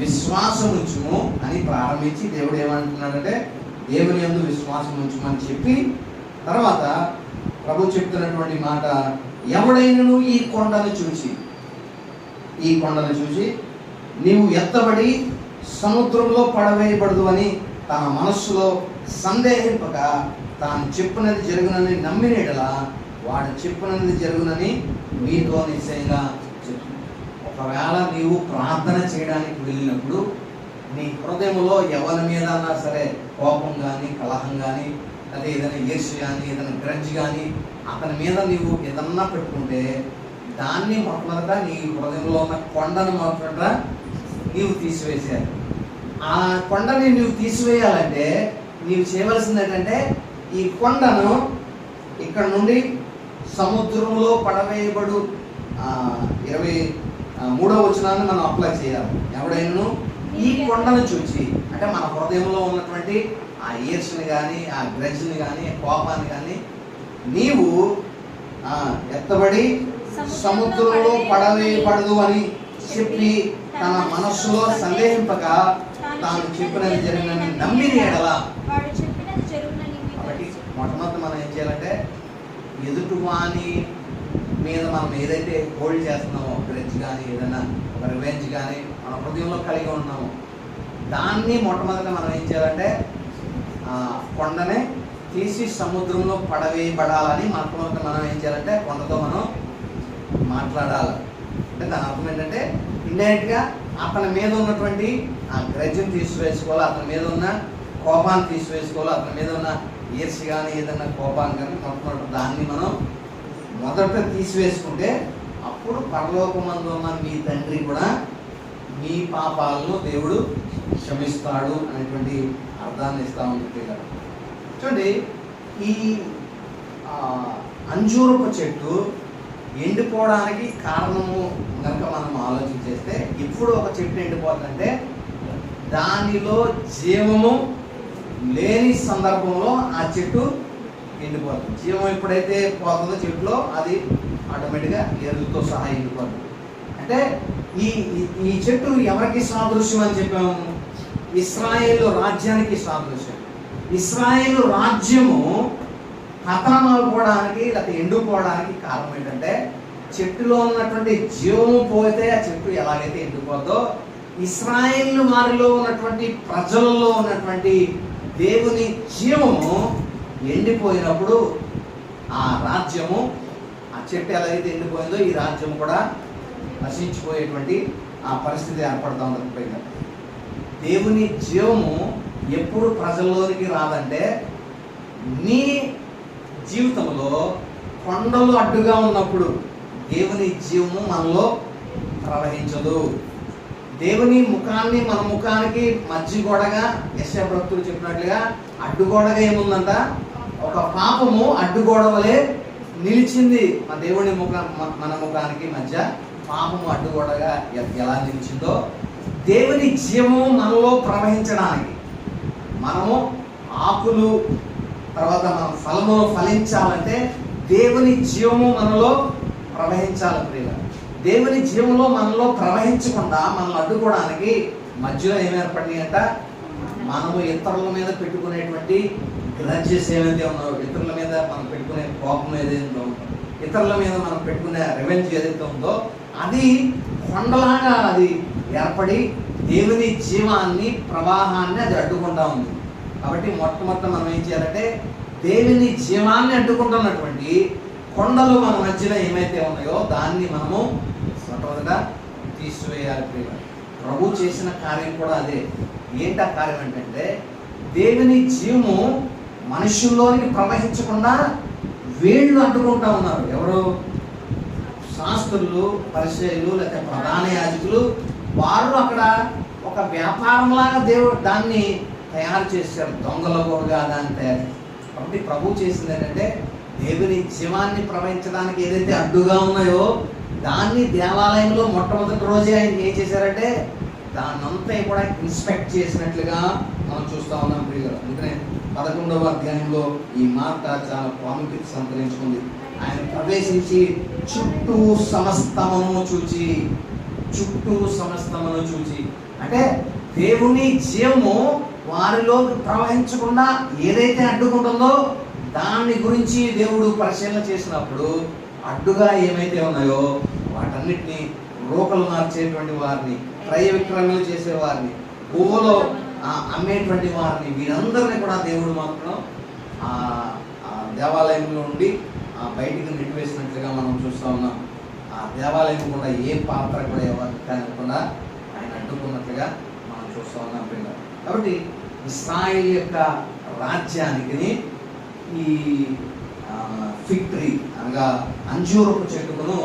విశ్వాసం ఉంచుము అని ప్రారంభించి దేవుడు ఏమంటున్నాడంటే దేవుని యందు విశ్వాసం ఉంచుమని చెప్పి తర్వాత ప్రభు చెప్తున్నటువంటి మాట, ఎవడైనను ఈ కొండను చూసి నీవు ఎత్తబడి సముద్రంలో పడవేయబడదు అని తన మనస్సులో సందేహింపక తాను చెప్పినది జరుగునని నమ్మిన యెడల వాడు చెప్పినది జరుగునని మీతో నిశ్చయంగా చెప్తుంది. ఒకవేళ నీవు ప్రార్థన చేయడానికి వెళ్ళినప్పుడు నీ హృదయంలో ఎవరి మీద అన్నా సరే కోపం కానీ కలహం కానీ అదే ఏదైనా ఈర్ష్య కానీ ఏదైనా గ్రడ్జ్ కానీ అతని మీద నీవు ఏదన్నా పెట్టుకుంటే దాన్ని మొట్టమొదట నీ హృదయంలో ఉన్న కొండను మొదట నీవు తీసివేసేయాలి. ఆ కొండని నువ్వు తీసివేయాలంటే నీవు చేయవలసింది ఏంటంటే ఈ కొండను ఇక్కడ నుండి సముద్రంలో పడవేయబడు 23వ వచనాన్ని మనం అప్లై చేయాలి. ఎవడైనా ఈ కొండను చూసి, అంటే మన హృదయంలో ఉన్నటువంటి ఆ ఈర్ష్యని కానీ ఆ గ్రడ్జ్ని కానీ కోపాన్ని కానీ నీవు ఎత్తబడి సముద్రంలో పడవేయబడదు అని చెప్పి తన మనస్సులో సందేహింపక తాను చెప్పినది జరిగినని నమ్మిన యెడల. కాబట్టి మొట్టమొదటి మనం ఏం చేయాలంటే ఎదుటివాని మీద మనం ఏదైతే హోల్డ్ చేస్తున్నామో, గ్రడ్జ్ కానీ ఏదైనా ఒక రివెంజ్ కానీ మన హృదయంలో కలిగి ఉన్నామో దాన్ని మొట్టమొదట మనం ఏం చేయాలంటే కొండనే తీసి సముద్రంలో పడవేయబడాలని మొట్టమొదట మనం ఏం చేయాలంటే కొండతో మనం మాట్లాడాలి. అంటే దాని అర్థం ఏంటంటే ఇండైరెక్ట్గా అతని మీద ఉన్నటువంటి ఆ గ్రడ్జ్ని తీసివేసుకోవాలి, అతని మీద ఉన్న కోపాన్ని తీసివేసుకోవాలి, అతని మీద ఉన్న ఈర్ష్య కానీ ఏదైనా కోపాన్ని కానీ మొట్టమొదటి దాన్ని మనం మొదట తీసివేసుకుంటే అప్పుడు పరలోకమందు ఉన్న మీ తండ్రి కూడా మీ పాపాలను దేవుడు క్షమిస్తాడు అనేటువంటి అర్థాన్ని ఇస్తా ఉంది. చూడండి, ఈ అంజూరపు చెట్టు ఎండిపోవడానికి కారణము కనుక మనం ఆలోచించేస్తే, ఎప్పుడు ఒక చెట్టు ఎండిపోతుందంటే దానిలో జీవము లేని సందర్భంలో ఆ చెట్టు ఎండిపోతుంది. జీవం ఎప్పుడైతే పోతుందో చెట్టులో అది ఆటోమేటిక్గా ఎరువుతో సహా ఎండిపోతుంది. అంటే ఈ చెట్టు ఎవరికి సాదృశ్యం అని చెప్పాము? ఇశ్రాయేలు రాజ్యానికి సాదృశ్యం. ఇశ్రాయేలు రాజ్యము పతనం అవ్వడానికి లేకపోతే ఎండిపోవడానికి కారణం ఏంటంటే చెట్టులో ఉన్నటువంటి జీవము పోతే ఆ చెట్టు ఎలాగైతే ఎండిపోతుందో, ఇశ్రాయేలు వారిలో ఉన్నటువంటి ప్రజలలో ఉన్నటువంటి దేవుని జీవము ఎండిపోయినప్పుడు ఆ రాజ్యము, ఆ చెట్టు ఎలాగైతే ఎండిపోయిందో ఈ రాజ్యం కూడా నశించిపోయేటువంటి ఆ పరిస్థితి ఏర్పడుతూ ఉంది. దేవుని జీవము ఎప్పుడు ప్రజల్లోనికి రాదంటే నీ జీవితంలో కొండలు అడ్డుగా ఉన్నప్పుడు దేవుని జీవము మనలో ప్రవహించదు. దేవుని ముఖాన్ని మన ముఖానికి మధ్యగోడగా యెషయా భక్తుడు చెప్పినట్లుగా అడ్డుగోడగా ఏముందంట? ఒక పాపము అడ్డుగోడ వలె నిలిచింది. మన దేవుని మన ముఖానికి మధ్య పాపము అడ్డుగోడగా ఎలా నిలిచిందో, దేవుని జీవము మనలో ప్రవహించడానికి మనము ఆకులు తర్వాత మనం ఫలములు ఫలించాలంటే దేవుని జీవము మనలో ప్రవహించాలి. ప్రియుల, దేవుని జీవంలో మనలో ప్రవహించకుండా మనల్ని అడ్డుకోవడానికి మధ్యలో ఏమి ఏర్పడినాయి అంట? మనము ఇతరుల మీద పెట్టుకునేటువంటి గ్రడ్జెస్ ఏమైతే ఉన్నాయో, ఇతరుల మీద మనం పెట్టుకునే కోపం ఏదైతే ఉందో, ఇతరుల మీద మనం పెట్టుకునే రెవెన్యూ ఏదైతే ఉందో అది కొండలాగా అది ఏర్పడి దేవుని జీవాన్ని ప్రవాహాన్ని అది అడ్డుకుంటా ఉంది. కాబట్టి మొట్టమొదట మనం ఏం చేయాలంటే దేవుని జీవాన్ని అడ్డుకుంటున్నటువంటి కొండలు మన మధ్యలో ఏమైతే ఉన్నాయో దాన్ని మనము మొట్టమొదట తీసివేయాలి. ప్రభు చేసిన కార్యం కూడా అదే. ఏంటి ఆ కార్యం ఏంటంటే దేవుని జీవము మనుషుల్లోనికి ప్రవహించకుండా వీళ్ళు అడ్డుకుంటా ఉన్నారు. ఎవరు? శాస్త్రులు, పరిసయ్యులు, లేకపోతే ప్రధాన యాజకులు. వారు అక్కడ ఒక వ్యాపారంలాగా దేవుడు దాన్ని తయారు చేశారు, దొంగల గోడుగా దాన్ని తయారు. కాబట్టి ప్రభు చేసింది ఏంటంటే దేవుని జీవాన్ని ప్రవహించడానికి ఏదైతే అడ్డుగా ఉన్నాయో దాన్ని దేవాలయంలో మొట్టమొదటి రోజే ఆయన ఏం చేశారంటే దాన్నంతా కూడా ఇన్స్పెక్ట్ చేసినట్లుగా మనం చూస్తూ ఉన్నాం. ప్రియులు, అందుకనే 11వ అధ్యాయంలో ఈ మాట చాలా ప్రాముఖ్యత సంతరించుకుంది. ఆయన ప్రవేశించి చుట్టూ సమస్తమును చూచి అంటే దేవుని జీవము వారిలోకి ప్రవహించకుండా ఏదైతే అడ్డుకుంటుందో దాని గురించి దేవుడు పరిశీలన చేసినప్పుడు అడ్డుగా ఏమైతే ఉన్నాయో వాటన్నిటిని రోకలు మార్చేటువంటి వారిని, క్రయ విక్రయాలు చేసే వారిని, పువ్వులో అమ్మేటువంటి వారిని, వీరందరినీ కూడా దేవుడు మాత్రం దేవాలయంలో నుండి బయటికి నెట్టివేసినట్లుగా మనం చూస్తూ ఉన్నాం. ఆ దేవాలయం కూడా ఏ పాత్ర కూడా ఎవరికి కనకుండా ఆయన అడ్డుకున్నట్లుగా మనం చూస్తూ ఉన్నాం పిల్లలు. కాబట్టి ఇశ్రాయేలు యొక్క రాజ్యానికి ఈ ఫిగ్ ట్రీ అనగా అంజూరపు చెట్టుకును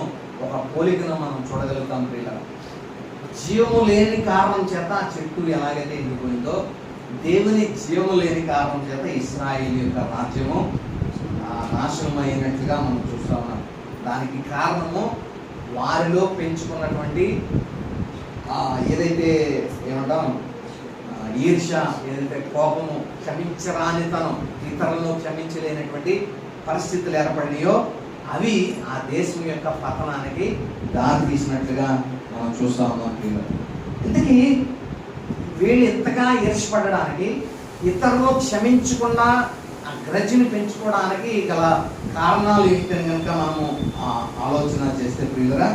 ఒక పోలికను మనం చూడగలుగుతాం పిల్లలు. జీవము లేని కారణం చేత ఆ చెట్టు ఎలాగైతే ఎండిపోయిందో, దేవుని జీవము లేని కారణం చేత ఇశ్రాయేలు యొక్క రాజ్యము నాశనం అయినట్లుగా మనం చూస్తూ ఉన్నాం. దానికి కారణము వారిలో పెంచుకున్నటువంటి ఏదైతే ఏమంటాం ఈర్ష్య, ఏదైతే కోపము, క్షమించరానితనం, ఇతరులను క్షమించలేనటువంటి పరిస్థితులు ఏర్పడినాయో అవి ఆ దేశం యొక్క పతనానికి దారి తీసినట్లుగా మనం చూస్తూ ఉన్నాం పిల్లలు. ఇంతకీ వీళ్ళు ఎంతగా ఈర్ష్యపడడానికి, ఇతరులు క్షమించకుండా ఆ గ్రజ్ని పెంచుకోవడానికి గల కారణాలు ఏంటని కనుక మనము ఆలోచన చేస్తే ప్రియులరా,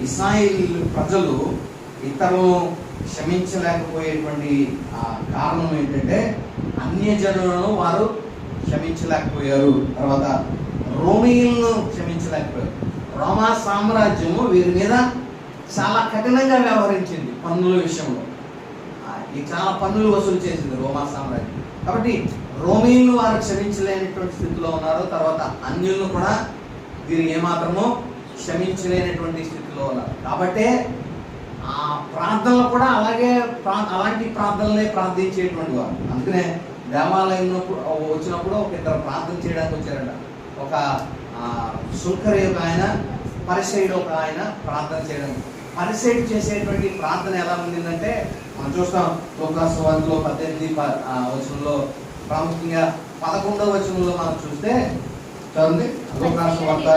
ఇశ్రాయేలు ప్రజలు ఇతరులను క్షమించలేకపోయేటువంటి కారణం ఏంటంటే అన్యజనులను వారు క్షమించలేకపోయారు. తర్వాత రోమీయులను క్షమించలేకపోయారు. రోమా సామ్రాజ్యము వీరి మీద చాలా కఠినంగా వ్యవహరించింది పన్నుల విషయంలో. చాలా పన్నులు వసూలు చేసింది రోమా సామ్రాజ్యం. కాబట్టి రోమీయులను వారు క్షమించలేనటువంటి స్థితిలో ఉన్నారు. తర్వాత అన్యులను కూడా వీరు ఏమాత్రమో క్షమించలేనటువంటి స్థితిలో ఉన్నారు. కాబట్టి ఆ ప్రార్థనలు కూడా అలాంటి ప్రార్థనలే ప్రార్థించేటువంటి వారు. అందుకనే దేవాలయంలో వచ్చినప్పుడు ఒక ఇద్దరు ప్రార్థన చేయడానికి వచ్చారంట. ఒక సుంకరి ఒక ఆయన, పరిసయ్యుడు ఒక ఆయన ప్రార్థన చేయడం. పరిసయ్యుడు చేసేటువంటి ప్రార్థన ఎలా ఉండిందంటే మనం చూస్తాం లూకాసు వార్తలో 18 వచనంలో, ప్రాముఖ్యంగా 11వ వచనంలో మనం చూస్తే చదువుంది. లూకాసు వార్త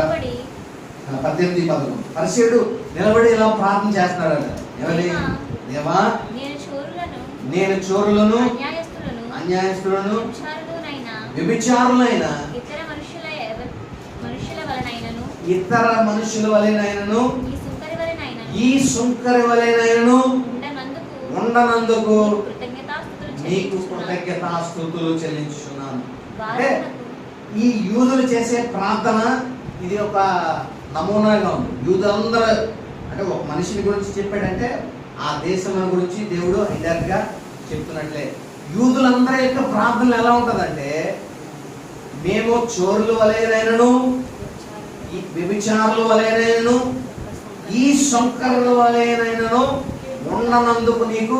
18:11. పరిసయ్యుడు నిలబడి ఇలా ప్రార్థన చేస్తున్నాడు. ఎవరి? దేవా, నేను చోరులను, అన్యాయస్తులను, వ్యభిచారులైన ఇతర మనుషుల వలెనైనను ఈ సుంకరి వలెనైనను ఉండనందుకు నీకు కృతజ్ఞతాస్తుతులు చెల్లించుచున్నాను. అంటే ఈ యూదులు చేసే ప్రార్థన ఇది ఒక నమూనాగా ఉంది. యూదులందరూ అంటే ఒక మనిషిని గురించి చెప్పాడంటే ఆ దేశం గురించి దేవుడు ఇండైరెక్ట్ గా చెప్తున్నట్లే. యూదులందరి యొక్క ప్రార్థనలు ఎలా ఉంటుందంటే, మేము చోరుల వలెనైనను, ఈ వ్యభిచారుల వలెనైనను, ఈ శంకరుల వలెనైనను ఉండనందుకు నీకు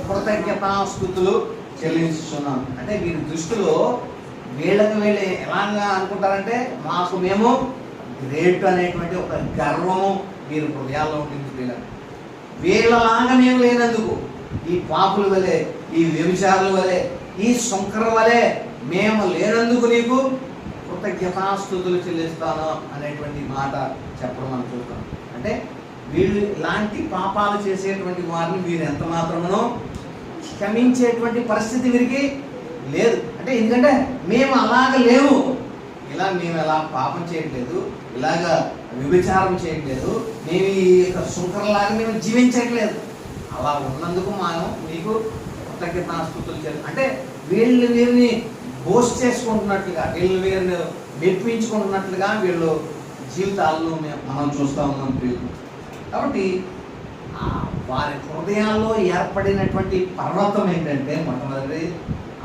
కృతజ్ఞతాస్తుతులు చెల్లించుతున్నాను. అంటే వీరి దృష్టిలో వీళ్ళకి వీళ్ళు ఎలాగా అనుకుంటారంటే, మాకు మేము గ్రేట్ అనేటువంటి ఒక గర్వము వీరి హృదయాల్లో ఉంటుంది. వీళ్ళలాగా మేము లేనందుకు, ఈ పాపుల వలె, ఈ వ్యభిచారుల వలె, ఈ శంకరుల వలె మేము లేనందుకు నీకు కృతజ్ఞతాస్తుతులు చెల్లిస్తాను అనేటువంటి మాట చెప్పడం మనం చూస్తాం. అంటే వీళ్ళు ఇలాంటి పాపాలు చేసేటువంటి వారిని వీరు ఎంత మాత్రమో క్షమించేటువంటి పరిస్థితి వీరికి లేదు. అంటే ఎందుకంటే మేము అలాగ లేవు, మేము ఎలా పాపం చేయట్లేదు, ఇలాగా వ్యభిచారం చేయట్లేదు, మేము ఈ యొక్క శుంకరలాగా మేము జీవించట్లేదు. అలా ఉన్నందుకు మనం నీకు కృతజ్ఞతాస్తుతులు చేయాలి. అంటే వీళ్ళు వీరిని బోస్ట్ చేసుకుంటున్నట్లుగా, వీళ్ళు వీరిని మెప్పించుకుంటున్నట్లుగా వీళ్ళు జీవితాలను మనం చూస్తూ ఉన్నాం. కాబట్టి వారి హృదయాల్లో ఏర్పడినటువంటి పర్వతం ఏంటంటే, మొట్టమొదటి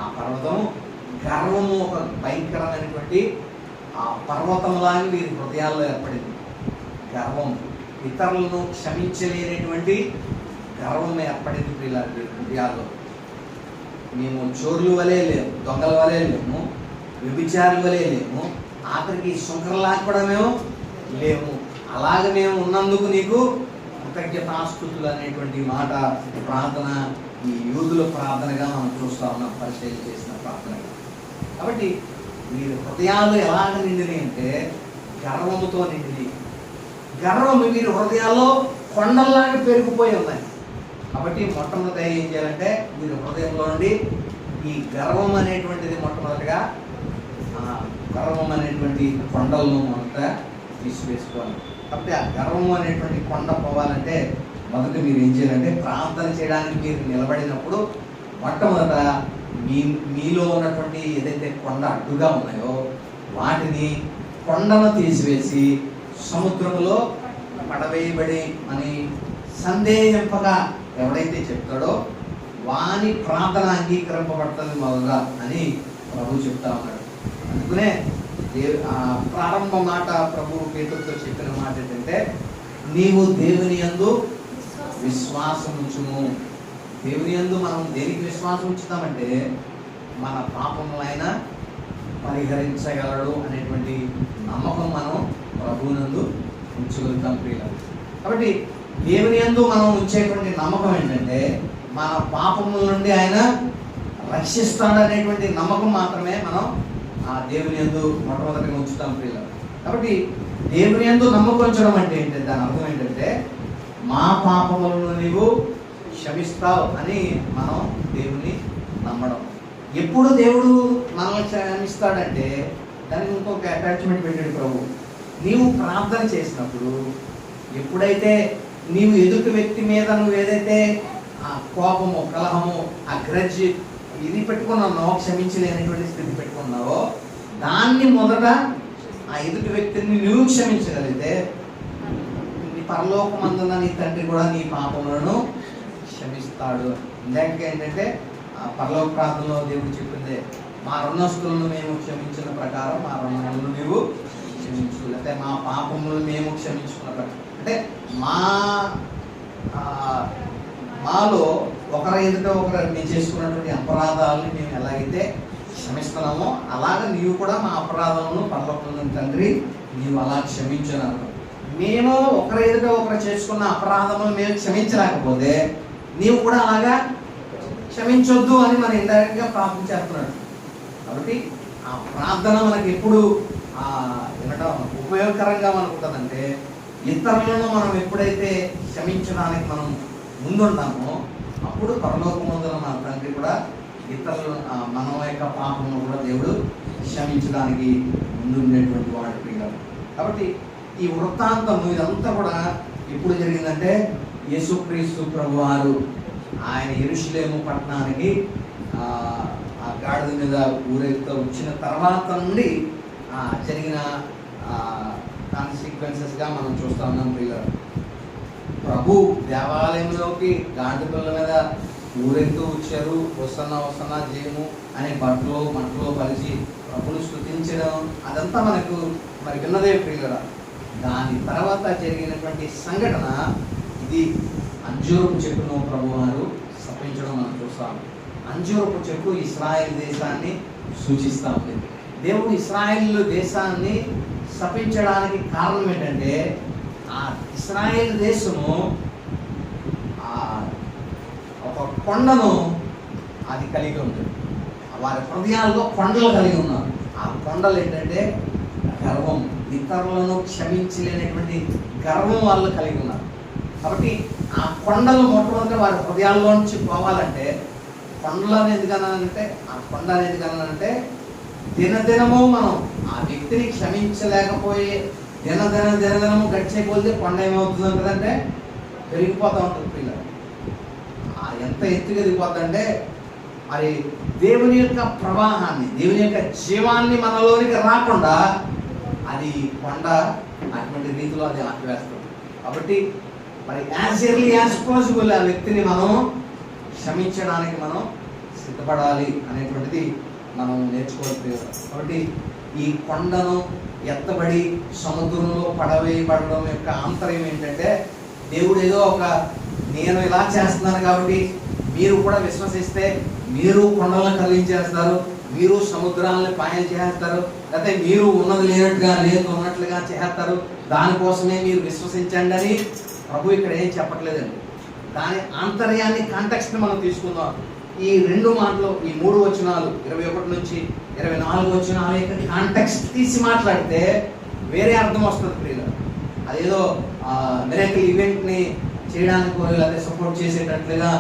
ఆ పర్వతం గర్వము, ఒక భయంకరమైనటువంటి ఆ పర్వతంలాగా వీరి హృదయాల్లో ఏర్పడింది. గర్వం, ఇతరులను క్షమించలేనటువంటి గర్వం ఏర్పడింది వీరి హృదయాల్లో. మేము చోర్లు వలే లేము, దొంగల వలే లేము, వ్యభిచారుల వలే లేము, ఆఖరికి శుంకరలాగా కూడా మేము లేము. అలాగే మేము ఉన్నందుకు నీకు కృతజ్ఞతాస్తుతులు అనేటువంటి మాట ప్రార్థన, ఈ యూదుల ప్రార్థనగా మనం చూస్తూ ఉన్నాం, పరిచయం చేసిన ప్రార్థనగా. కాబట్టి వీరి హృదయాలు ఎలాగ నిండినాయి అంటే గర్వముతో నిండినాయి. గర్వము వీరి హృదయాల్లో కొండల్లాగా పెరిగిపోయి ఉన్నాయి. కాబట్టి మొట్టమొదట ఏం చేయాలంటే మీరు హృదయంలో నుండి ఈ గర్వం అనేటువంటిది మొట్టమొదటిగా గర్వం అనేటువంటి కొండలను మొదట తీసివేసుకోవాలి. కాబట్టి ఆ గర్వం అనేటువంటి కొండ పోవాలంటే మొదట మీరు ఏం చేయాలంటే ప్రార్థన చేయడానికి మీరు నిలబడినప్పుడు మొట్టమొదట మీలో ఉన్నటువంటి ఏదైతే కొండ అడ్డుగా ఉన్నాయో వాటిని కొండను తీసివేసి సముద్రంలో పడవేయబడి అని సందేహింపగా ఎవడైతే చెప్తాడో వాని ప్రార్థన అంగీకరింపబడుతుంది మొదలుగా అని ప్రభు చెప్తా ఉన్నాడు. అందుకనే ప్రారంభ మాట ప్రభు పేతురుతో చెప్పిన మాట ఏంటంటే నీవు దేవుని యందు విశ్వాసం ఉంచుము. దేవుని యందు మనం దేనికి విశ్వాసం ఉంచుతామంటే మన పాపములైనా పరిహరించగలడు అనేటువంటి నమ్మకం మనం ప్రభువునందు ఉంచగలుగుతాం ప్రియులు. కాబట్టి దేవుని యందు మనం ఉంచేటువంటి నమ్మకం ఏంటంటే మన పాపముల నుండి ఆయన రక్షిస్తాడు అనేటువంటి నమ్మకం మాత్రమే మనం ఆ దేవుని యందు మొట్టమొదటిగా ఉంచుతాం ప్రియులు. కాబట్టి దేవుని యందు నమ్మకం ఉంచడం అంటే ఏంటంటే దాని అర్థం ఏంటంటే మా పాపములను నీవు క్షమిస్తావు అని మనం దేవుని నమ్మడం. ఎప్పుడు దేవుడు మనల్ని క్షమిస్తాడంటే దానికి ఇంకొక అటాచ్మెంట్ పెట్టాడు ప్రభు. నీవు ప్రార్థన చేసినప్పుడు ఎప్పుడైతే నీవు ఎదుటి వ్యక్తి మీద నువ్వు ఏదైతే ఆ కోపము, కలహము, ఆ గ్రడ్జ్ ఇది పెట్టుకున్నావు, క్షమించలేనటువంటి స్థితి పెట్టుకున్నావో దాన్ని మొదట ఆ ఎదుటి వ్యక్తిని నువ్వు క్షమించగలిగితే నీ పరలోకమందున్న నీ తండ్రి కూడా నీ పాపములను క్షమిస్తాడు. ఇందాక ఏంటంటే ఆ పరలోక ప్రార్థనలో దేవుడు చెప్పిందే మా రుణస్తులను మేము క్షమించిన ప్రకారం మా రుణములను నీవు క్షమించు, అంటే మా పాపములను మేము క్షమించుకున్న ప్రకారం, అంటే మాలో ఒకరి ఎదుట ఒకరు మేము చేసుకున్నటువంటి అపరాధాలను మేము ఎలాగైతే క్షమిస్తున్నామో అలాగే నీవు కూడా మా అపరాధాలను పరలోకంలో తండ్రి నీవు అలా క్షమించున్నాను. మేము ఒకరి ఎదుట ఒకరు చేసుకున్న అపరాధములను మేము క్షమించలేకపోతే నీవు కూడా అలాగా క్షమించొద్దు అని మనం ఇండైరెక్ట్గా ప్రార్థన చేస్తున్నాడు. కాబట్టి ఆ ప్రార్థన మనకి ఎప్పుడు ఉపయోగకరంగా మనకు ఉంటుందంటే ఇతరులను మనం ఎప్పుడైతే క్షమించడానికి మనం ముందుంటామో అప్పుడు పరలోకమందున మన తండ్రి కూడా ఇతరులు మన యొక్క పాపమును కూడా దేవుడు క్షమించడానికి ముందుండేటువంటి వాడు ప్రియులు. కాబట్టి ఈ వృత్తాంతం ఇదంతా కూడా ఎప్పుడు జరిగిందంటే యేసుక్రీస్తు ప్రభువారు ఆయన యెరూషలేము పట్టణానికి ఆ గాడిద మీద ఊరేగుతూ వచ్చిన తర్వాత నుండి జరిగిన కాన్సిక్వెన్సెస్గా మనం చూస్తూ ఉన్నాం ప్రియులు. ప్రభు దేవాలయంలోకి గాడిద పిల్లల మీద ఊరెగుతూ వచ్చారు. వస్తున్నా జయము అనే మంటలో కలిసి ప్రభుని స్తుతించడం అదంతా మనకు మరి విన్నదే ప్రియుల. దాని తర్వాత జరిగినటువంటి సంఘటన ఇది అంజూరపు చెట్టును ప్రభువారు శపించడం మనం చూస్తాం. అంజూరపు చెట్టు ఇశ్రాయేల్ దేశాన్ని సూచిస్తూ ఉంది. దేవుడు ఇశ్రాయేల్ దేశాన్ని శపించడానికి కారణం ఏంటంటే ఆ ఇశ్రాయేల్ దేశము ఒక కొండను అది కలిగి ఉంటుంది. వారి హృదయాల్లో కొండలు కలిగి ఉన్నారు. ఆ కొండలు ఏంటంటే గర్వం, ఇతరులను క్షమించలేనటువంటి గర్వం వాళ్ళు కలిగి ఉన్నారు. కాబట్టి ఆ కొండలు మొట్టమొదటి వారి హృదయాల్లో నుంచి పోవాలంటే కొండలు అనేది కనాలంటే ఆ కొండ అనేది కనాలంటే దినదినము మనం ఆ వ్యక్తిని క్షమించలేకపోయే దినదినము గడిచేపోతే కొండ ఏమవుతుంది కదంటే పెరిగిపోతూ ఉంటుంది పిల్లలు. ఎంత ఎత్తుగా ఎదిగిపోతుందంటే మరి దేవుని యొక్క ప్రవాహాన్ని, దేవుని యొక్క జీవాన్ని మనలోనికి రాకుండా అది కొండ అటువంటి రీతిలో అది ఆపివేస్తుంది. కాబట్టి మరి యాజ్ ఎర్లీ యాజ్ పాసిబుల్ ఆ వ్యక్తిని మనం క్షమించడానికి మనం సిద్ధపడాలి అనేటువంటిది మనం నేర్చుకోవాలి. కాబట్టి ఈ కొండను ఎత్తబడి సముద్రంలో పడవేయబడడం యొక్క ఆంతర్యం ఏంటంటే దేవుడు ఏదో ఒక నేను ఇలా చేస్తున్నాను కాబట్టి మీరు కూడా విశ్వసిస్తే మీరు కొండలను కదిలించేస్తారు, మీరు సముద్రాలను పాయలు చేస్తారు, లేకపోతే మీరు ఉన్నది లేనట్టుగా లేదు ఉన్నట్లుగా చేస్తారు, దానికోసమే మీరు విశ్వసించండి అని ప్రభు ఇక్కడ ఏం చెప్పట్లేదండి. దాని ఆంతర్యాన్ని కాంటెక్స్ట్ని మనం తీసుకుందాం. ఈ రెండు మాటలు, ఈ 3 వచనాలు 21 నుంచి 24 వచనాల యొక్క కాంటెక్స్ట్ తీసి మాట్లాడితే వేరే అర్థం వస్తుంది ప్రియులు. అదేదో మిరాకిల్ ఈవెంట్ని చేయడానికి లేకపోతే సపోర్ట్ చేసేటట్లుగా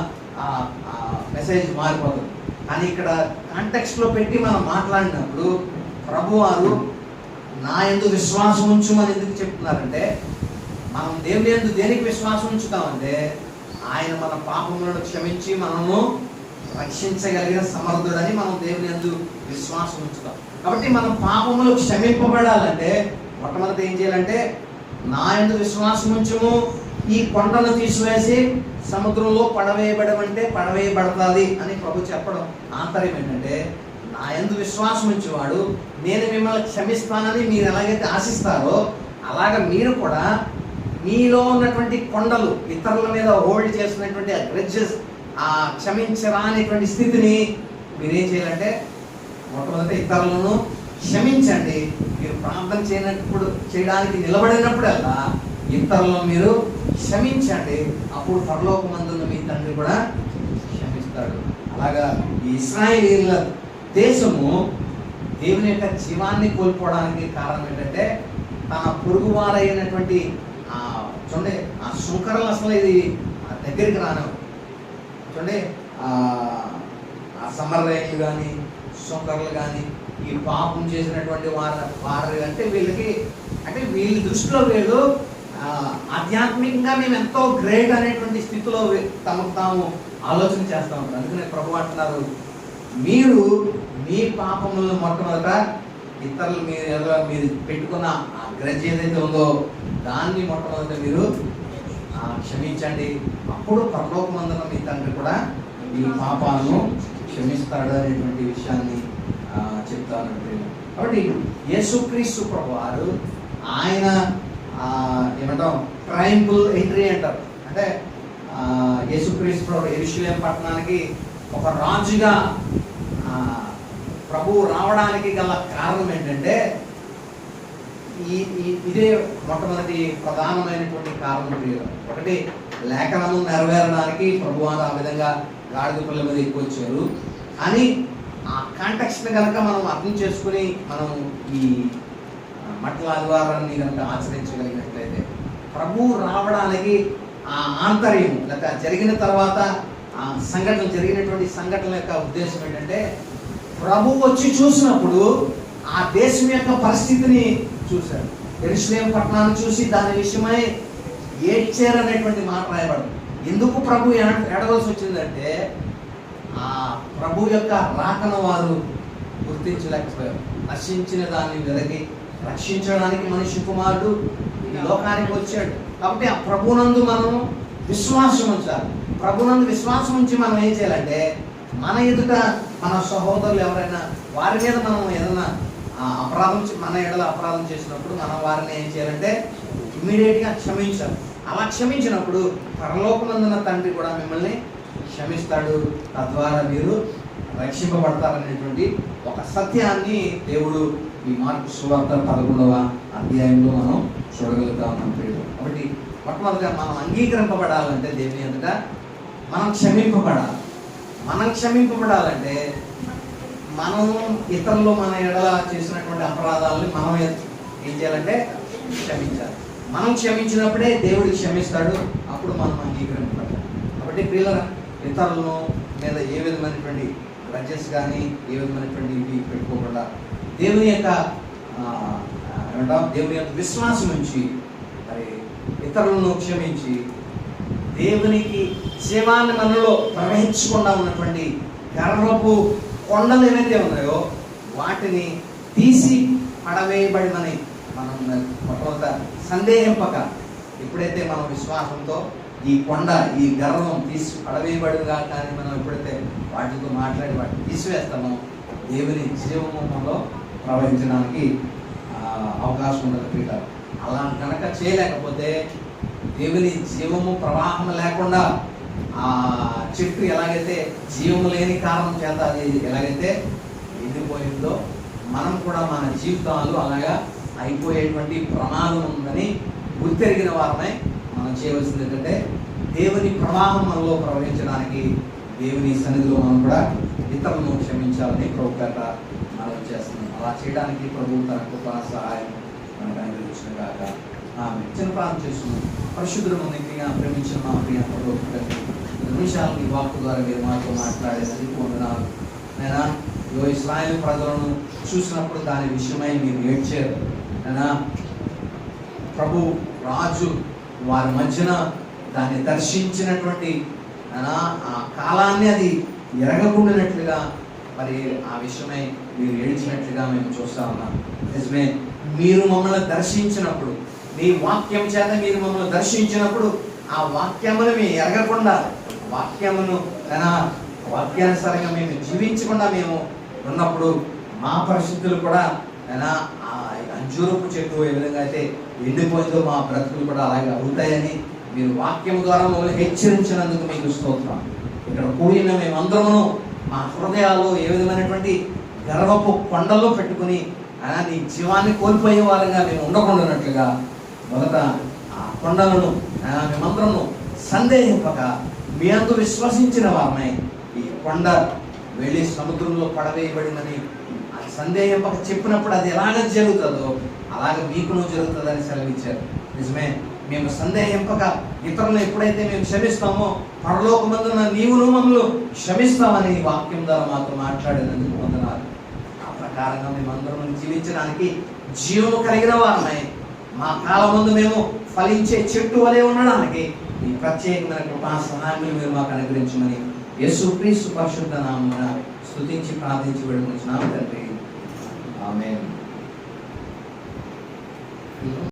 మెసేజ్ మారిపోతుంది. కానీ ఇక్కడ కాంటెక్స్ట్లో పెట్టి మనం మాట్లాడినప్పుడు ప్రభువారు నా యందు విశ్వాసం ఉంచుమని ఎందుకు చెప్తున్నారంటే, మనం దేవుని యందు దేనికి విశ్వాసం ఉంచుతామంటే ఆయన మన పాపములను క్షమించి మనము రక్షించగలిగిన సమర్థుడని మనం దేవుని యందు విశ్వాసం ఉంచుతాం. కాబట్టి మనం పాపములు క్షమింపబడాలంటే మొట్టమొదటి ఏం చేయాలంటే, నా యందు విశ్వాసం ఉంచుము, ఈ కొండను తీసివేసి సముద్రంలో పడవేయబడమంటే పడవేయబడతాది అని ప్రభు చెప్పడం ఆంతర్యం ఏంటంటే, నా యందు విశ్వాసం ఉంచేవాడు నేను మిమ్మల్ని క్షమిస్తానని మీరు ఎలాగైతే ఆశిస్తారో అలాగ మీరు కూడా మీలో ఉన్నటువంటి కొండలు, ఇతరుల మీద హోల్డ్ చేస్తున్నటువంటి ఆ గ్రెడ్జెస్, ఆ క్షమించరానిటువంటి స్థితిని మీరేం చేయాలంటే మొట్టమొదటి ఇతరులను క్షమించండి. మీరు ప్రార్థన చేయడానికి నిలబడినప్పుడల్లా ఇతరులను మీరు క్షమించండి. అప్పుడు పరలోకమందున్న మీ తండ్రి కూడా క్షమిస్తాడు. అలాగా ఈ ఇశ్రాయేలీయుల దేశము దేవుని యొక్క జీవాన్ని కోల్పోవడానికి కారణం ఏంటంటే, తన పొరుగువారైనటువంటి చూడండి ఆ శుంకరలు అసలు ఇది దగ్గరికి రాను. చూడండి ఆ సమరయులు కానీ శుంకర్లు కానీ ఈ పాపం చేసినటువంటి వారు అంటే వీళ్ళ దృష్టిలో వీళ్ళు ఆధ్యాత్మికంగా మేము ఎంతో గ్రేట్ అనేటువంటి స్థితిలో తమకు తాము ఆలోచన చేస్తూ ఉంటారు. అందుకనే ప్రభు అంటున్నారు, మీరు మీ పాపములను మొట్టమొదట ఇతరులు మీరు పెట్టుకున్న ఆ గ్రజ్ ఏదైతే ఉందో దాన్ని మొట్టమొదట మీరు క్షమించండి. అప్పుడు పరలోకమందున మీ తండ్రి కూడా మీ పాపాలను క్షమిస్తాడు అనేటువంటి విషయాన్ని చెప్తాను. కాబట్టి యేసుక్రీస్తు ప్రభువారు ఆయన ఏమంటాం ట్రయంపుల్ ఎంట్రీ అంటారు. అంటే యేసుక్రీస్తు ప్రభు యెరూషలేం పట్టణానికి ఒక రాజుగా ప్రభువు రావడానికి గల కారణం ఏంటంటే, ఇదే మొట్టమొదటి ప్రధానమైనటువంటి కారణం. ఒకటి, లేఖనము నెరవేరడానికి ప్రభువారు ఆ విధంగా గాడిద పిల్లల మీద ఎక్కువ వచ్చారు. కానీ ఆ కాంటెక్స్ట్ కనుక మనం అర్థం చేసుకుని మనం ఈ మట్ల ఆదివారాన్ని కనుక ఆచరించగలిగినట్లయితే ప్రభువు రావడానికి ఆ ఆంతర్యం లేక జరిగిన తర్వాత ఆ జరిగినటువంటి సంఘటనల యొక్క ఉద్దేశం ఏంటంటే, ప్రభు వచ్చి చూసినప్పుడు ఆ దేశం యొక్క పరిస్థితిని చూశారు. యెరూషలేం పట్టణాన్ని చూసి దాని విషయమై ఏడ్చారనేటువంటి మాట రాయబడింది. ఎందుకు ప్రభు ఏడవలసి వచ్చిందంటే, ఆ ప్రభు యొక్క రాకను వారు గుర్తించలేకపోయారు. నశించిన దాన్ని వెదకి రక్షించడానికి మనిషి కుమారుడు ఈ లోకానికి వచ్చాడు. కాబట్టి ఆ ప్రభునందు మనం విశ్వాసం ఉంచాలి. ప్రభునందు విశ్వాసం ఉంచి మనం ఏం చేయాలంటే, మన ఎదుట మన సహోదరులు ఎవరైనా వారి మీద మనం ఏదైనా మన ఎడల అపరాధం చేసినప్పుడు మనం వారిని ఏం చేయాలంటే ఇమ్మీడియట్గా క్షమించాలి. అలా క్షమించినప్పుడు పరలోకమందున తండ్రి కూడా మిమ్మల్ని క్షమిస్తాడు. తద్వారా మీరు రక్షింపబడతారనేటువంటి ఒక సత్యాన్ని దేవుడు ఈ మార్కు సువార్త 11వ అధ్యాయంలో మనం చూడగలుగుతాం. కాబట్టి మొట్టమొదటిగా మనం అంగీకరింపబడాలంటే దేవుని ఎదుట మనం క్షమింపబడాలి. మనం క్షమింపబడాలంటే మనం ఇతరులు మన ఎడల చేసినటువంటి అపరాధాలని మనం ఏం చేయాలంటే క్షమించాలి. మనం క్షమించినప్పుడే దేవుడు క్షమిస్తాడు. అప్పుడు మనం అంగీకరింపబడాలి. కాబట్టి పిల్లల ఇతరులను మీద ఏ విధమైనటువంటి గ్రడ్జెస్ కానీ ఏ విధమైనటువంటి ఇవి పెట్టుకోకుండా దేవుని యొక్క దేవుని యొక్క విశ్వాసం ఉంచి మరి ఇతరులను క్షమించి దేవునికి జీవాన్ని మనలో ప్రవహించకుండా ఉన్నటువంటి గర్వపు కొండలు ఏవైతే ఉన్నాయో వాటిని తీసి పడవేయబడినని మనం మొట్టమొదట సందేహింపక ఎప్పుడైతే మనం విశ్వాసంతో ఈ కొండ ఈ గర్వం తీసి పడవేయబడిగా కానీ మనం ఎప్పుడైతే వాటితో మాట్లాడి వాటిని తీసివేస్తామో దేవుని జీవములో ప్రవహించడానికి అవకాశం ఉండదు పీట. అలా కనుక చేయలేకపోతే దేవుని జీవము ప్రవాహం లేకుండా ఆ చెట్టు ఎలాగైతే జీవము లేని కారణం చేత అది ఎలాగైతే ఎండిపోయిందో మనం కూడా మన జీవితాలు అలాగా అయిపోయేటువంటి ప్రమాదం ఉందని గుర్తెరిగిన వారమై మనం చేయవలసింది ఏంటంటే దేవుని ప్రవాహం మనలో ప్రవహించడానికి దేవుని సన్నిధిలో మనం కూడా ఇతరులను క్షమించాలని ప్రభు పేట మనం చేస్తున్నాం. అలా చేయడానికి ప్రభు తన కృపా సహాయం మనకు అనుగ్రహించిన కాక ఆమె. చిన్న ప్రార్థన చేసుకున్నాం. పరిశుద్ధుడు ముఖ్యంగా ప్రేమించిన మా ప్రియ నిమిషాలు మీ వాక్కు ద్వారా మీరు మాతో మాట్లాడేది వందనాలు. నేనా ఇస్రాయేల్ ప్రజలను చూసినప్పుడు దాని విషయమై మీరు ఏడ్చారు. నేనా ప్రభు రాజు వారి మధ్యన దాన్ని దర్శించినటువంటి ఆ కాలాన్ని అది ఎరగకుండానట్లుగా మరి ఆ విషయమై మీరు ఏడ్చినట్లుగా మేము చూస్తా ఉన్నాం. నిజమే, మీరు మమ్మల్ని దర్శించినప్పుడు, మీ వాక్యం చేత మీరు మమ్మల్ని దర్శించినప్పుడు ఆ వాక్యమును మేము ఎరగకుండా, వాక్యమును వాక్యానుసారంగా మేము జీవించకుండా మేము ఉన్నప్పుడు మా పరిస్థితులు కూడా ఆ అంజూరపు చెట్టు ఏ విధంగా అయితే ఎండిపోయిందో మా బ్రతుకులు కూడా అలాగే అవుతాయని మీరు వాక్యం ద్వారా మమ్మల్ని హెచ్చరించినందుకు మీకు స్తోత్రం. ఇక్కడ కూడిన మేమందరము మా హృదయాలు ఏ విధమైనటువంటి గర్వపు కొండల్లో పెట్టుకుని నీ జీవాన్ని కోల్పోయే వారంగా మేము ఉండకుండానట్లుగా మొదట ఆ కొండలను మేమందరము సందేహింపక మీ అందు విశ్వసించిన వారమై ఈ కొండ వెళ్ళి సముద్రంలో పడవేయబడిందని సందేహింపక చెప్పినప్పుడు అది ఎలాగ జరుగుతుందో అలాగ మీకును జరుగుతుందని సెలవిచ్చారు. నిజమే, మేము సందేహింపక ఇతరులను ఎప్పుడైతే మేము క్షమిస్తామో పరలోకమందున నీవును మమ్మల్ని క్షమిస్తామని వాక్యం ద్వారా మాతో మాట్లాడినందుకు వందనాలు. ఆ ప్రకారంగా మేమందరం జీవించడానికి జీవము కలిగిన వారమై మా కాలం ముందు మేము ఫలించే చెట్టు వలె ఉండడానికి ఈ ప్రత్యేకమైన కృపా సహాయాన్ని మీరు మాకు అనుగ్రహించమని యేసుక్రీస్తు పరిశుద్ధ నామమున స్తుతించి ప్రార్థించి వేడుకొంచున్నాము తండ్రి. ఆమేన్.